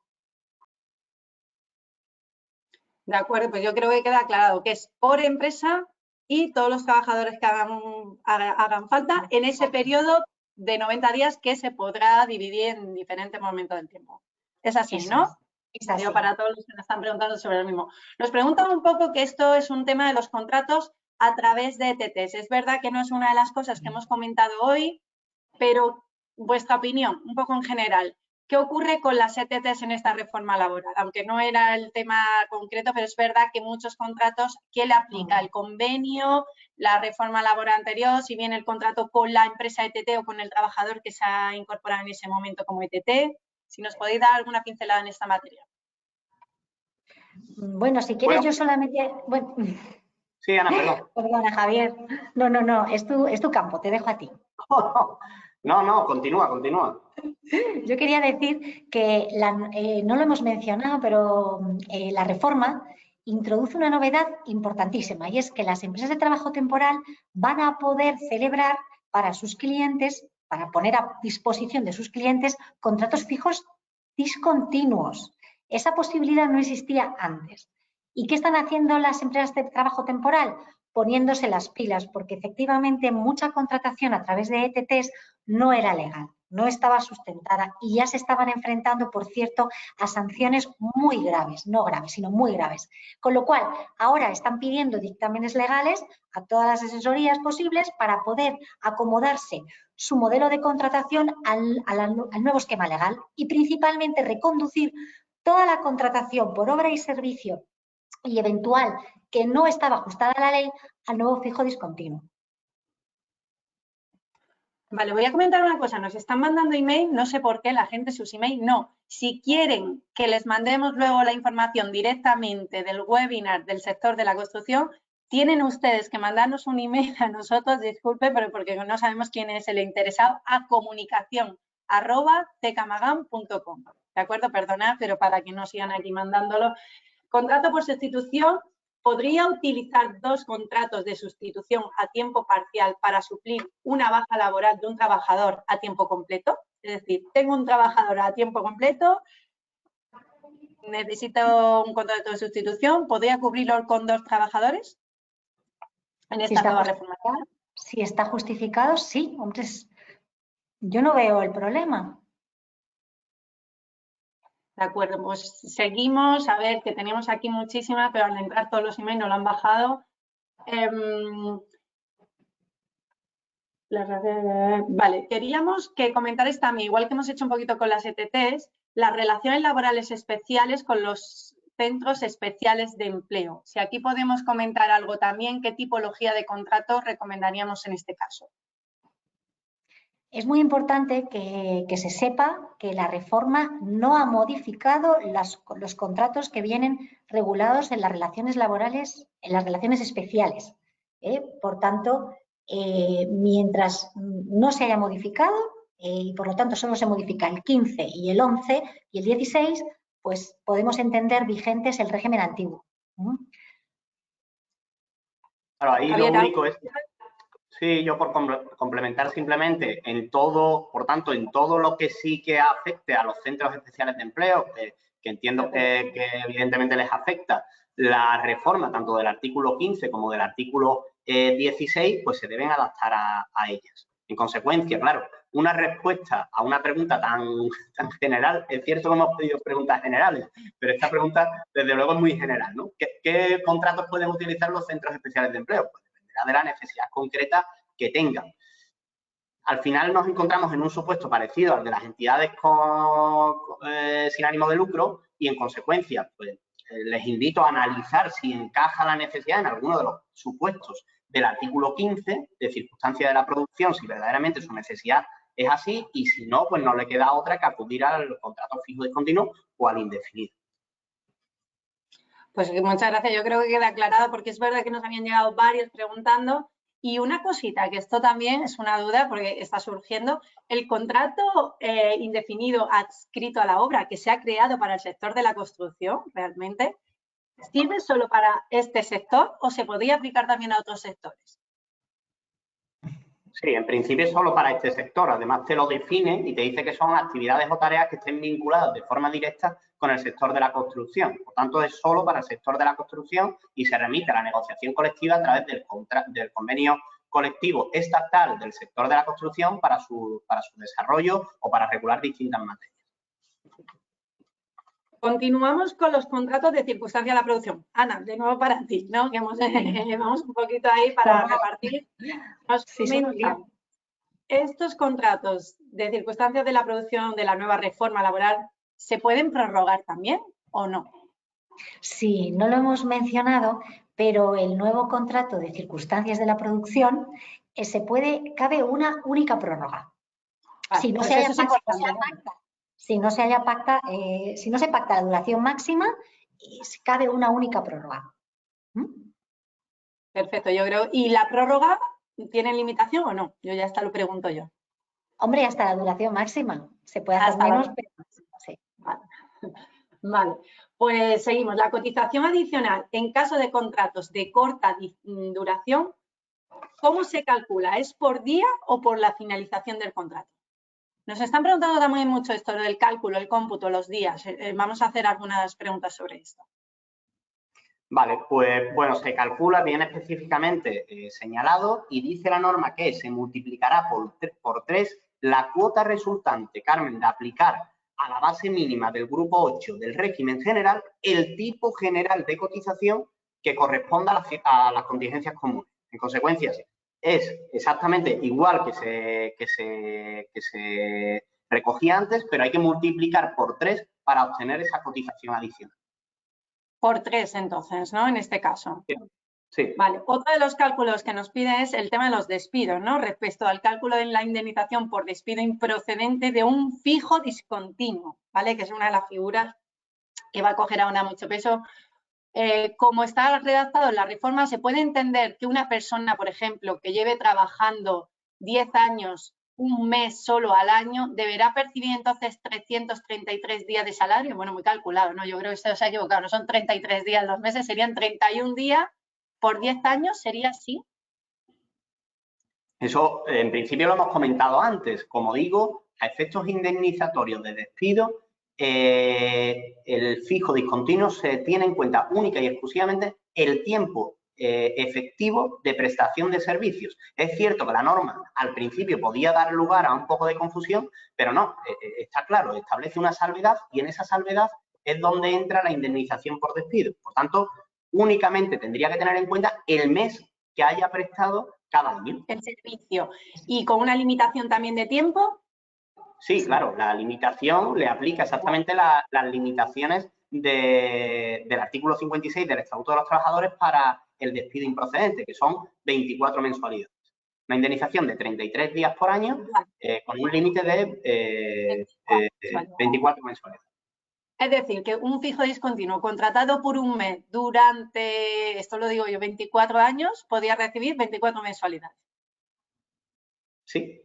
Speaker 1: De acuerdo, pues yo creo que queda aclarado que es por empresa y todos los trabajadores que hagan falta en ese periodo de 90 días que se podrá dividir en diferentes momentos del tiempo. Es así,
Speaker 2: Eso
Speaker 1: ¿no?
Speaker 2: es así.
Speaker 1: Yo para todos los que me están preguntando sobre lo mismo. Nos preguntan un poco que esto es un tema de los contratos a través de ETTs. Es verdad que no es una de las cosas que hemos comentado hoy, pero vuestra opinión, un poco en general. ¿Qué ocurre con las ETTs en esta reforma laboral? Aunque no era el tema concreto, pero es verdad que muchos contratos, ¿qué le aplica? ¿El convenio, la reforma laboral anterior, si viene el contrato con la empresa ETT o con el trabajador que se ha incorporado en ese momento como ETT? Si nos podéis dar alguna pincelada en esta materia.
Speaker 2: Bueno, si quieres yo solamente... Bueno,
Speaker 3: sí, Ana, perdón.
Speaker 2: Perdona, Javier. No, es tu campo, te dejo a ti.
Speaker 3: No, continúa.
Speaker 2: Yo quería decir que no lo hemos mencionado, pero la reforma introduce una novedad importantísima y es que las empresas de trabajo temporal van a poder celebrar para sus clientes, para poner a disposición de sus clientes, contratos fijos discontinuos. Esa posibilidad no existía antes. ¿Y qué están haciendo las empresas de trabajo temporal? Poniéndose las pilas, porque efectivamente mucha contratación a través de ETTs no era legal, no estaba sustentada y ya se estaban enfrentando, por cierto, a sanciones muy graves, no graves, sino muy graves. Con lo cual, ahora están pidiendo dictámenes legales a todas las asesorías posibles para poder acomodarse su modelo de contratación al nuevo esquema legal y principalmente reconducir toda la contratación por obra y servicio y eventual que no estaba ajustada a la ley al nuevo fijo discontinuo.
Speaker 1: Vale, voy a comentar una cosa. Nos están mandando email, no sé por qué la gente sus email no. Si quieren que les mandemos luego la información directamente del webinar del sector de la construcción, tienen ustedes que mandarnos un email a nosotros, disculpe, pero porque no sabemos quién es el interesado, a comunicación@tecamagam.com. ¿De acuerdo? Perdonad, pero para que no sigan aquí mandándolo. Contrato por sustitución. ¿Podría utilizar 2 contratos de sustitución a tiempo parcial para suplir una baja laboral de un trabajador a tiempo completo? Es decir, tengo un trabajador a tiempo completo, necesito un contrato de sustitución, ¿podría cubrirlo con 2 trabajadores en esta nueva reforma?
Speaker 2: Si está justificado, sí. Entonces, yo no veo el problema.
Speaker 1: De acuerdo, pues seguimos. A ver, que teníamos aquí muchísimas, pero al entrar todos los emails no lo han bajado. Vale, queríamos que comentarais también, igual que hemos hecho un poquito con las ETTs, las relaciones laborales especiales con los centros especiales de empleo. Si aquí podemos comentar algo también, ¿qué tipología de contrato recomendaríamos en este caso?
Speaker 2: Es muy importante que se sepa que la reforma no ha modificado los contratos que vienen regulados en las relaciones laborales, en las relaciones especiales. Por tanto, mientras no se haya modificado, y por lo tanto solo se modifica el 15 y el 11 y el 16, pues podemos entender vigentes el régimen antiguo.
Speaker 3: Claro, ahí lo único es... Sí, yo por complementar simplemente, por tanto, en todo lo que sí que afecte a los centros especiales de empleo, que entiendo que evidentemente les afecta, la reforma tanto del artículo 15 como del artículo 16, pues se deben adaptar a ellas. En consecuencia, claro, una respuesta a una pregunta tan general, es cierto que hemos pedido preguntas generales, pero esta pregunta, desde luego, es muy general, ¿no? ¿Qué contratos pueden utilizar los centros especiales de empleo? Pues dependerá de la necesidad concreta que tengan. Al final nos encontramos en un supuesto parecido al de las entidades sin ánimo de lucro y, en consecuencia, pues, les invito a analizar si encaja la necesidad en alguno de los supuestos del artículo 15 de circunstancias de la producción, si verdaderamente su necesidad es así, y si no, pues no le queda otra que acudir al contrato fijo discontinuo o al indefinido.
Speaker 1: Pues muchas gracias. Yo creo que queda aclarado porque es verdad que nos habían llegado varios preguntando. Y una cosita, que esto también es una duda porque está surgiendo, el contrato indefinido adscrito a la obra que se ha creado para el sector de la construcción, realmente, ¿sirve solo para este sector o se podría aplicar también a otros sectores?
Speaker 3: Sí, en principio es solo para este sector. Además, te lo define y te dice que son actividades o tareas que estén vinculadas de forma directa con el sector de la construcción. Por tanto, es solo para el sector de la construcción y se remite a la negociación colectiva a través del convenio colectivo estatal del sector de la construcción para su desarrollo o para regular distintas materias.
Speaker 1: Continuamos con los contratos de circunstancia de la producción. Ana, de nuevo para ti, ¿no? Que vamos un poquito ahí para repartir. ¿Estos contratos de circunstancias de la producción de la nueva reforma laboral se pueden prorrogar también o no?
Speaker 2: Sí, no lo hemos mencionado, pero el nuevo contrato de circunstancias de la producción cabe una única prórroga.
Speaker 1: Vale,
Speaker 2: Si no
Speaker 1: pues
Speaker 2: se
Speaker 1: eso es importante.
Speaker 2: Si no se pacta la duración máxima, cabe una única prórroga.
Speaker 1: Perfecto, yo creo. ¿Y la prórroga tiene limitación o no? Yo ya hasta lo pregunto yo.
Speaker 2: Hombre, hasta la duración máxima. Se puede hacer menos, pero sí.
Speaker 1: Vale, pues seguimos. La cotización adicional en caso de contratos de corta duración, ¿cómo se calcula? ¿Es por día o por la finalización del contrato? Nos están preguntando también mucho esto del cálculo, el cómputo, los días. Vamos a hacer algunas preguntas sobre esto.
Speaker 3: Vale, pues bueno, se calcula bien específicamente señalado y dice la norma que se multiplicará por 3 la cuota resultante, Carmen, de aplicar a la base mínima del grupo 8 del régimen general el tipo general de cotización que corresponda a las contingencias comunes. En consecuencia, es exactamente igual que se recogía antes, pero hay que multiplicar por 3 para obtener esa cotización adicional.
Speaker 1: Por 3, entonces, ¿no? En este caso.
Speaker 3: Sí.
Speaker 1: Vale. Otro de los cálculos que nos piden es el tema de los despidos, ¿no? Respecto al cálculo de la indemnización por despido improcedente de un fijo discontinuo, ¿vale? Que es una de las figuras que va a coger ahora mucho peso. Como está redactado en la reforma, se puede entender que una persona, por ejemplo, que lleve trabajando 10 años, un mes solo al año, deberá percibir entonces 333 días de salario. Bueno, muy calculado, ¿no? Yo creo que esto se ha equivocado, no son 33 días los meses, serían 31 días por 10 años, ¿sería así?
Speaker 3: Eso, en principio, lo hemos comentado antes. Como digo, a efectos indemnizatorios de despido, el fijo discontinuo se tiene en cuenta única y exclusivamente el tiempo efectivo de prestación de servicios. Es cierto que la norma al principio podía dar lugar a un poco de confusión, pero no, está claro, establece una salvedad y en esa salvedad es donde entra la indemnización por despido. Por tanto, únicamente tendría que tener en cuenta el mes que haya prestado cada año.
Speaker 1: El servicio. ¿Y con una limitación también de tiempo?
Speaker 3: Sí, claro, la limitación le aplica exactamente las limitaciones del artículo 56 del Estatuto de los Trabajadores para el despido improcedente, que son 24 mensualidades. Una indemnización de 33 días por año con un límite de 24 mensualidades.
Speaker 1: Es decir, que un fijo discontinuo contratado por un mes durante, esto lo digo yo, 24 años, podía recibir 24 mensualidades.
Speaker 3: Sí.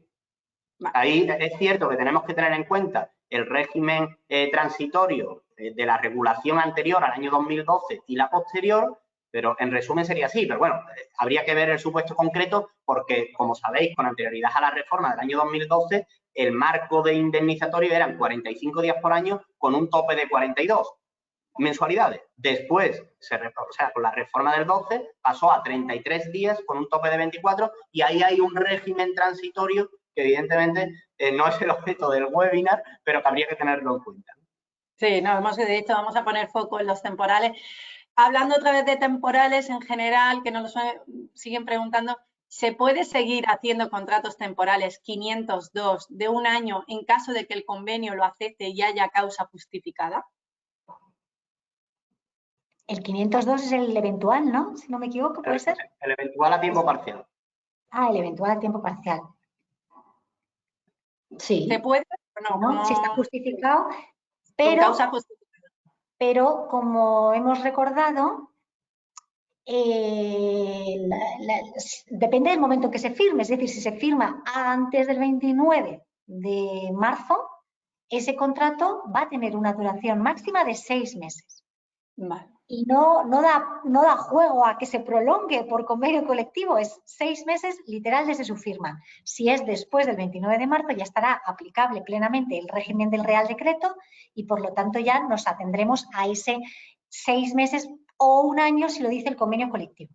Speaker 3: Vale. Ahí es cierto que tenemos que tener en cuenta el régimen transitorio de la regulación anterior al año 2012 y la posterior, pero en resumen sería así. Pero bueno, habría que ver el supuesto concreto porque, como sabéis, con anterioridad a la reforma del año 2012, el marco de indemnizatorio eran 45 días por año con un tope de 42. mensualidades. Después, o sea, con la reforma del 12, pasó a 33 días con un tope de 24 y ahí hay un régimen transitorio que evidentemente no es el objeto del webinar, pero que habría que tenerlo en cuenta.
Speaker 1: Sí, no, hemos dicho, vamos a poner foco en los temporales. Hablando otra vez de temporales en general, que nos lo siguen preguntando, ¿se puede seguir haciendo contratos temporales 502 de un año en caso de que el convenio lo acepte y haya causa justificada?
Speaker 2: El 502 es el eventual, ¿no? Si no me equivoco, ¿puede ser?
Speaker 3: El eventual a tiempo parcial.
Speaker 2: Ah, el eventual a tiempo parcial. Sí.
Speaker 1: ¿Se puede o no?
Speaker 2: ¿No? Si está justificado,
Speaker 1: Con
Speaker 2: pero,
Speaker 1: causa justificada.
Speaker 2: pero como hemos recordado, depende del momento en que se firme. Es decir, si se firma antes del 29 de marzo, ese contrato va a tener una duración máxima de 6 meses.
Speaker 1: Vale.
Speaker 2: Y no da juego a que se prolongue por convenio colectivo, es 6 meses literal desde su firma. Si es después del 29 de marzo ya estará aplicable plenamente el régimen del Real Decreto y por lo tanto ya nos atendremos a ese 6 meses o un año si lo dice el convenio colectivo.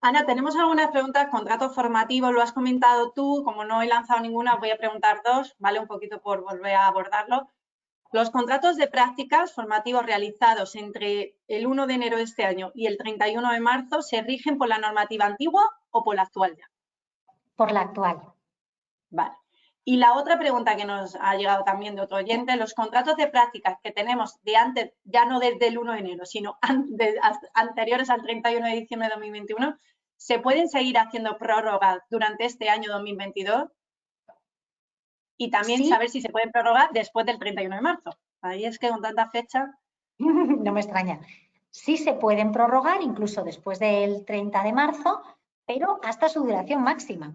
Speaker 1: Ana, tenemos algunas preguntas, contrato formativo, lo has comentado tú, como no he lanzado ninguna, voy a preguntar dos, ¿vale? Un poquito por volver a abordarlo. Los contratos de prácticas formativos realizados entre el 1 de enero de este año y el 31 de marzo, ¿se rigen por la normativa antigua o por la actual ya?
Speaker 2: Por la actual. Vale.
Speaker 1: Y la otra pregunta que nos ha llegado también de otro oyente, los contratos de prácticas que tenemos de antes, ya no desde el 1 de enero, sino anteriores al 31 de diciembre de 2021, ¿se pueden seguir haciendo prórrogas durante este año 2022? Y también saber si se pueden prorrogar después del 31 de marzo. Ahí es que con tanta fecha...
Speaker 2: No me extraña. Sí se pueden prorrogar incluso después del 30 de marzo, pero hasta su duración máxima.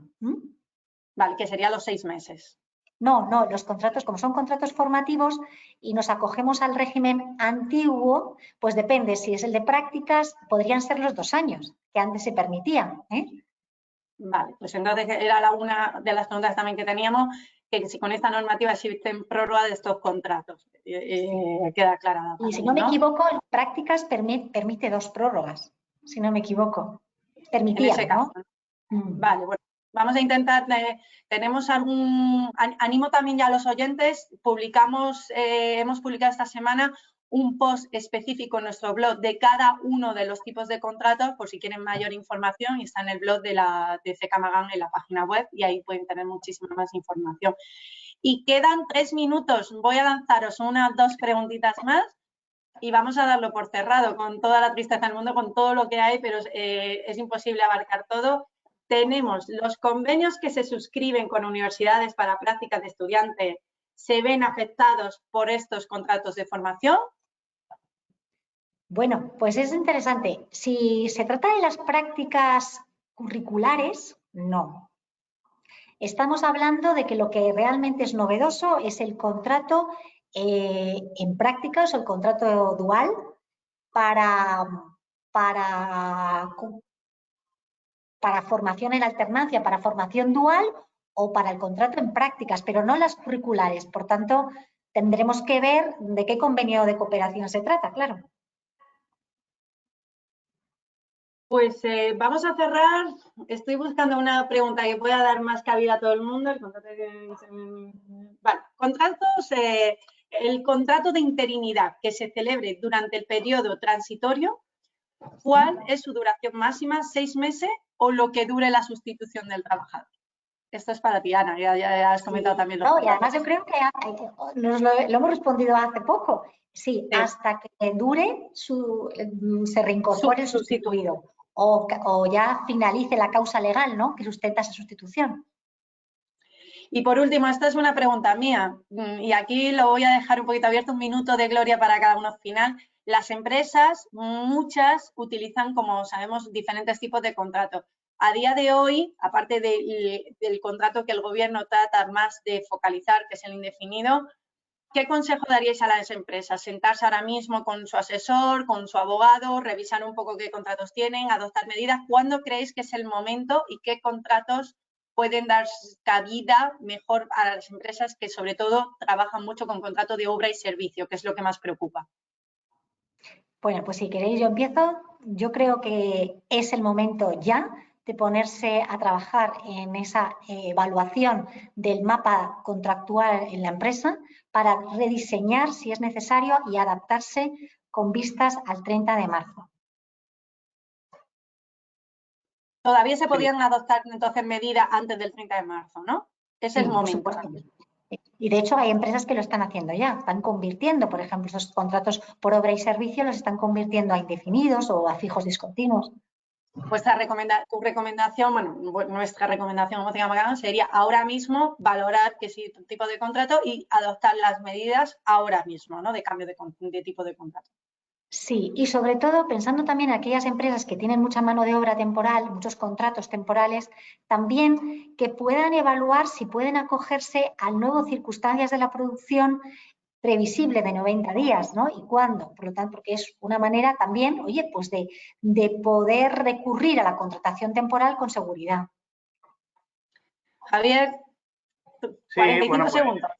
Speaker 1: Vale, que serían los 6 meses.
Speaker 2: No, los contratos, como son contratos formativos y nos acogemos al régimen antiguo, pues depende, si es el de prácticas, podrían ser los 2 años, que antes se permitían.
Speaker 1: Vale, pues entonces era una de las preguntas también que teníamos, que si con esta normativa existen prórroga de estos contratos. Queda aclarada.
Speaker 2: Y si no me equivoco, en prácticas permite 2 prórrogas, si no me equivoco. Permitía,
Speaker 1: en ese caso,
Speaker 2: ¿no?
Speaker 1: Vale, bueno, vamos a intentar, tenemos animo también ya a los oyentes, hemos publicado esta semana un post específico en nuestro blog de cada uno de los tipos de contratos, por si quieren mayor información, y está en el blog de CK Magán en la página web y ahí pueden tener muchísima más información. Y quedan 3 minutos, voy a lanzaros unas 2 preguntitas más y vamos a darlo por cerrado, con toda la tristeza del mundo, con todo lo que hay, pero es imposible abarcar todo. Tenemos los convenios que se suscriben con universidades para prácticas de estudiantes, ¿se ven afectados por estos contratos de formación?
Speaker 2: Bueno, pues es interesante. Si se trata de las prácticas curriculares, no. Estamos hablando de que lo que realmente es novedoso es el contrato en prácticas o el contrato dual para formación en alternancia, para formación dual o para el contrato en prácticas, pero no las curriculares. Por tanto, tendremos que ver de qué convenio de cooperación se trata, claro.
Speaker 1: Pues vamos a cerrar. Estoy buscando una pregunta que pueda dar más cabida a todo el mundo. El contrato de interinidad que se celebre durante el periodo transitorio, ¿cuál es su duración máxima? ¿6 meses o lo que dure la sustitución del trabajador? Esto es para ti, Ana, ya has comentado también los
Speaker 2: y además yo creo que lo hemos respondido hace poco. Sí, hasta que dure se reincorpore el sustituido o ya finalice la causa legal, ¿no?, que sustenta esa sustitución.
Speaker 1: Y por último, esta es una pregunta mía y aquí lo voy a dejar un poquito abierto, un minuto de gloria para cada uno final. Las empresas, muchas, utilizan, como sabemos, diferentes tipos de contratos. A día de hoy, aparte del contrato que el gobierno trata más de focalizar, que es el indefinido, ¿qué consejo daríais a las empresas? ¿Sentarse ahora mismo con su asesor, con su abogado, revisar un poco qué contratos tienen, adoptar medidas? ¿Cuándo creéis que es el momento y qué contratos pueden dar cabida mejor a las empresas que sobre todo trabajan mucho con contrato de obra y servicio, que es lo que más preocupa?
Speaker 2: Bueno, pues si queréis yo empiezo. Yo creo que es el momento ya de ponerse a trabajar en esa evaluación del mapa contractual en la empresa para rediseñar si es necesario y adaptarse con vistas al 30 de marzo.
Speaker 1: Todavía se podrían adoptar entonces medidas antes del 30 de marzo, ¿no? Ese es el momento.
Speaker 2: Por supuesto. Y de hecho hay empresas que lo están haciendo ya, están convirtiendo, por ejemplo, esos contratos por obra y servicio los están convirtiendo a indefinidos o a fijos discontinuos.
Speaker 1: Tu recomendación, bueno, nuestra recomendación como Tecamagam sería ahora mismo valorar qué tipo de contrato y adoptar las medidas ahora mismo, ¿no? De cambio de tipo de contrato.
Speaker 2: Sí, y sobre todo pensando también en aquellas empresas que tienen mucha mano de obra temporal, muchos contratos temporales, también que puedan evaluar si pueden acogerse a nuevas circunstancias de la producción previsible de 90 días, ¿no? Y cuándo. Por lo tanto, porque es una manera también, oye, pues de poder recurrir a la contratación temporal con seguridad.
Speaker 1: Javier, 45 segundos.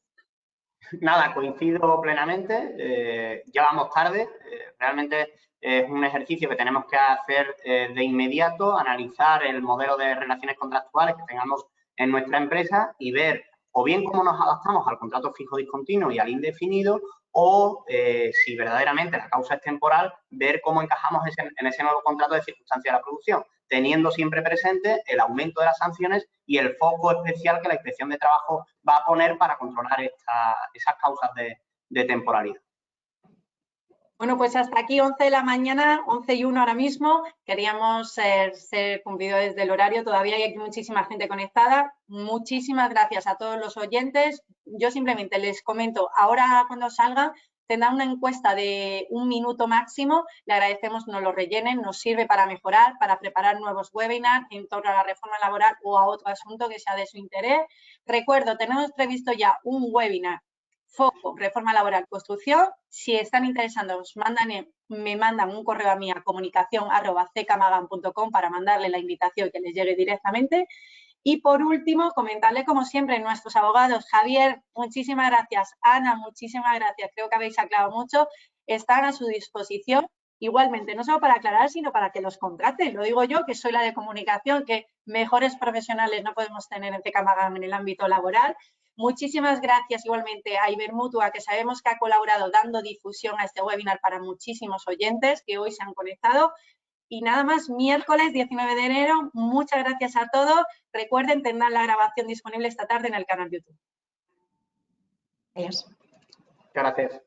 Speaker 3: Nada, coincido plenamente. Ya vamos tarde. Realmente es un ejercicio que tenemos que hacer de inmediato, analizar el modelo de relaciones contractuales que tengamos en nuestra empresa y ver o bien cómo nos adaptamos al contrato fijo discontinuo y al indefinido o, si verdaderamente la causa es temporal, ver cómo encajamos en ese nuevo contrato de circunstancia de la producción, teniendo siempre presente el aumento de las sanciones y el foco especial que la Inspección de Trabajo va a poner para controlar esas causas de temporalidad.
Speaker 1: Bueno, pues hasta aquí 11 de la mañana, 11:01 ahora mismo. Queríamos ser cumplidores del horario. Todavía hay aquí muchísima gente conectada. Muchísimas gracias a todos los oyentes. Yo simplemente les comento, ahora cuando salga tendrán una encuesta de 1 minuto máximo. Le agradecemos nos lo rellenen, nos sirve para mejorar, para preparar nuevos webinars en torno a la reforma laboral o a otro asunto que sea de su interés. Recuerdo, tenemos previsto ya un webinar foco, reforma laboral, construcción. Si están interesados, me mandan un correo a mí a comunicación@ckamagam.com para mandarle la invitación y que les llegue directamente. Y por último, comentarle como siempre nuestros abogados. Javier, muchísimas gracias. Ana, muchísimas gracias. Creo que habéis aclarado mucho. Están a su disposición. Igualmente, no solo para aclarar, sino para que los contraten. Lo digo yo, que soy la de comunicación, que mejores profesionales no podemos tener en Tecamagam en el ámbito laboral. Muchísimas gracias igualmente a Ibermutua, que sabemos que ha colaborado dando difusión a este webinar para muchísimos oyentes que hoy se han conectado. Y nada más, miércoles 19 de enero, muchas gracias a todos. Recuerden, tendrán la grabación disponible esta tarde en el canal YouTube.
Speaker 2: Adiós.
Speaker 3: Muchas gracias.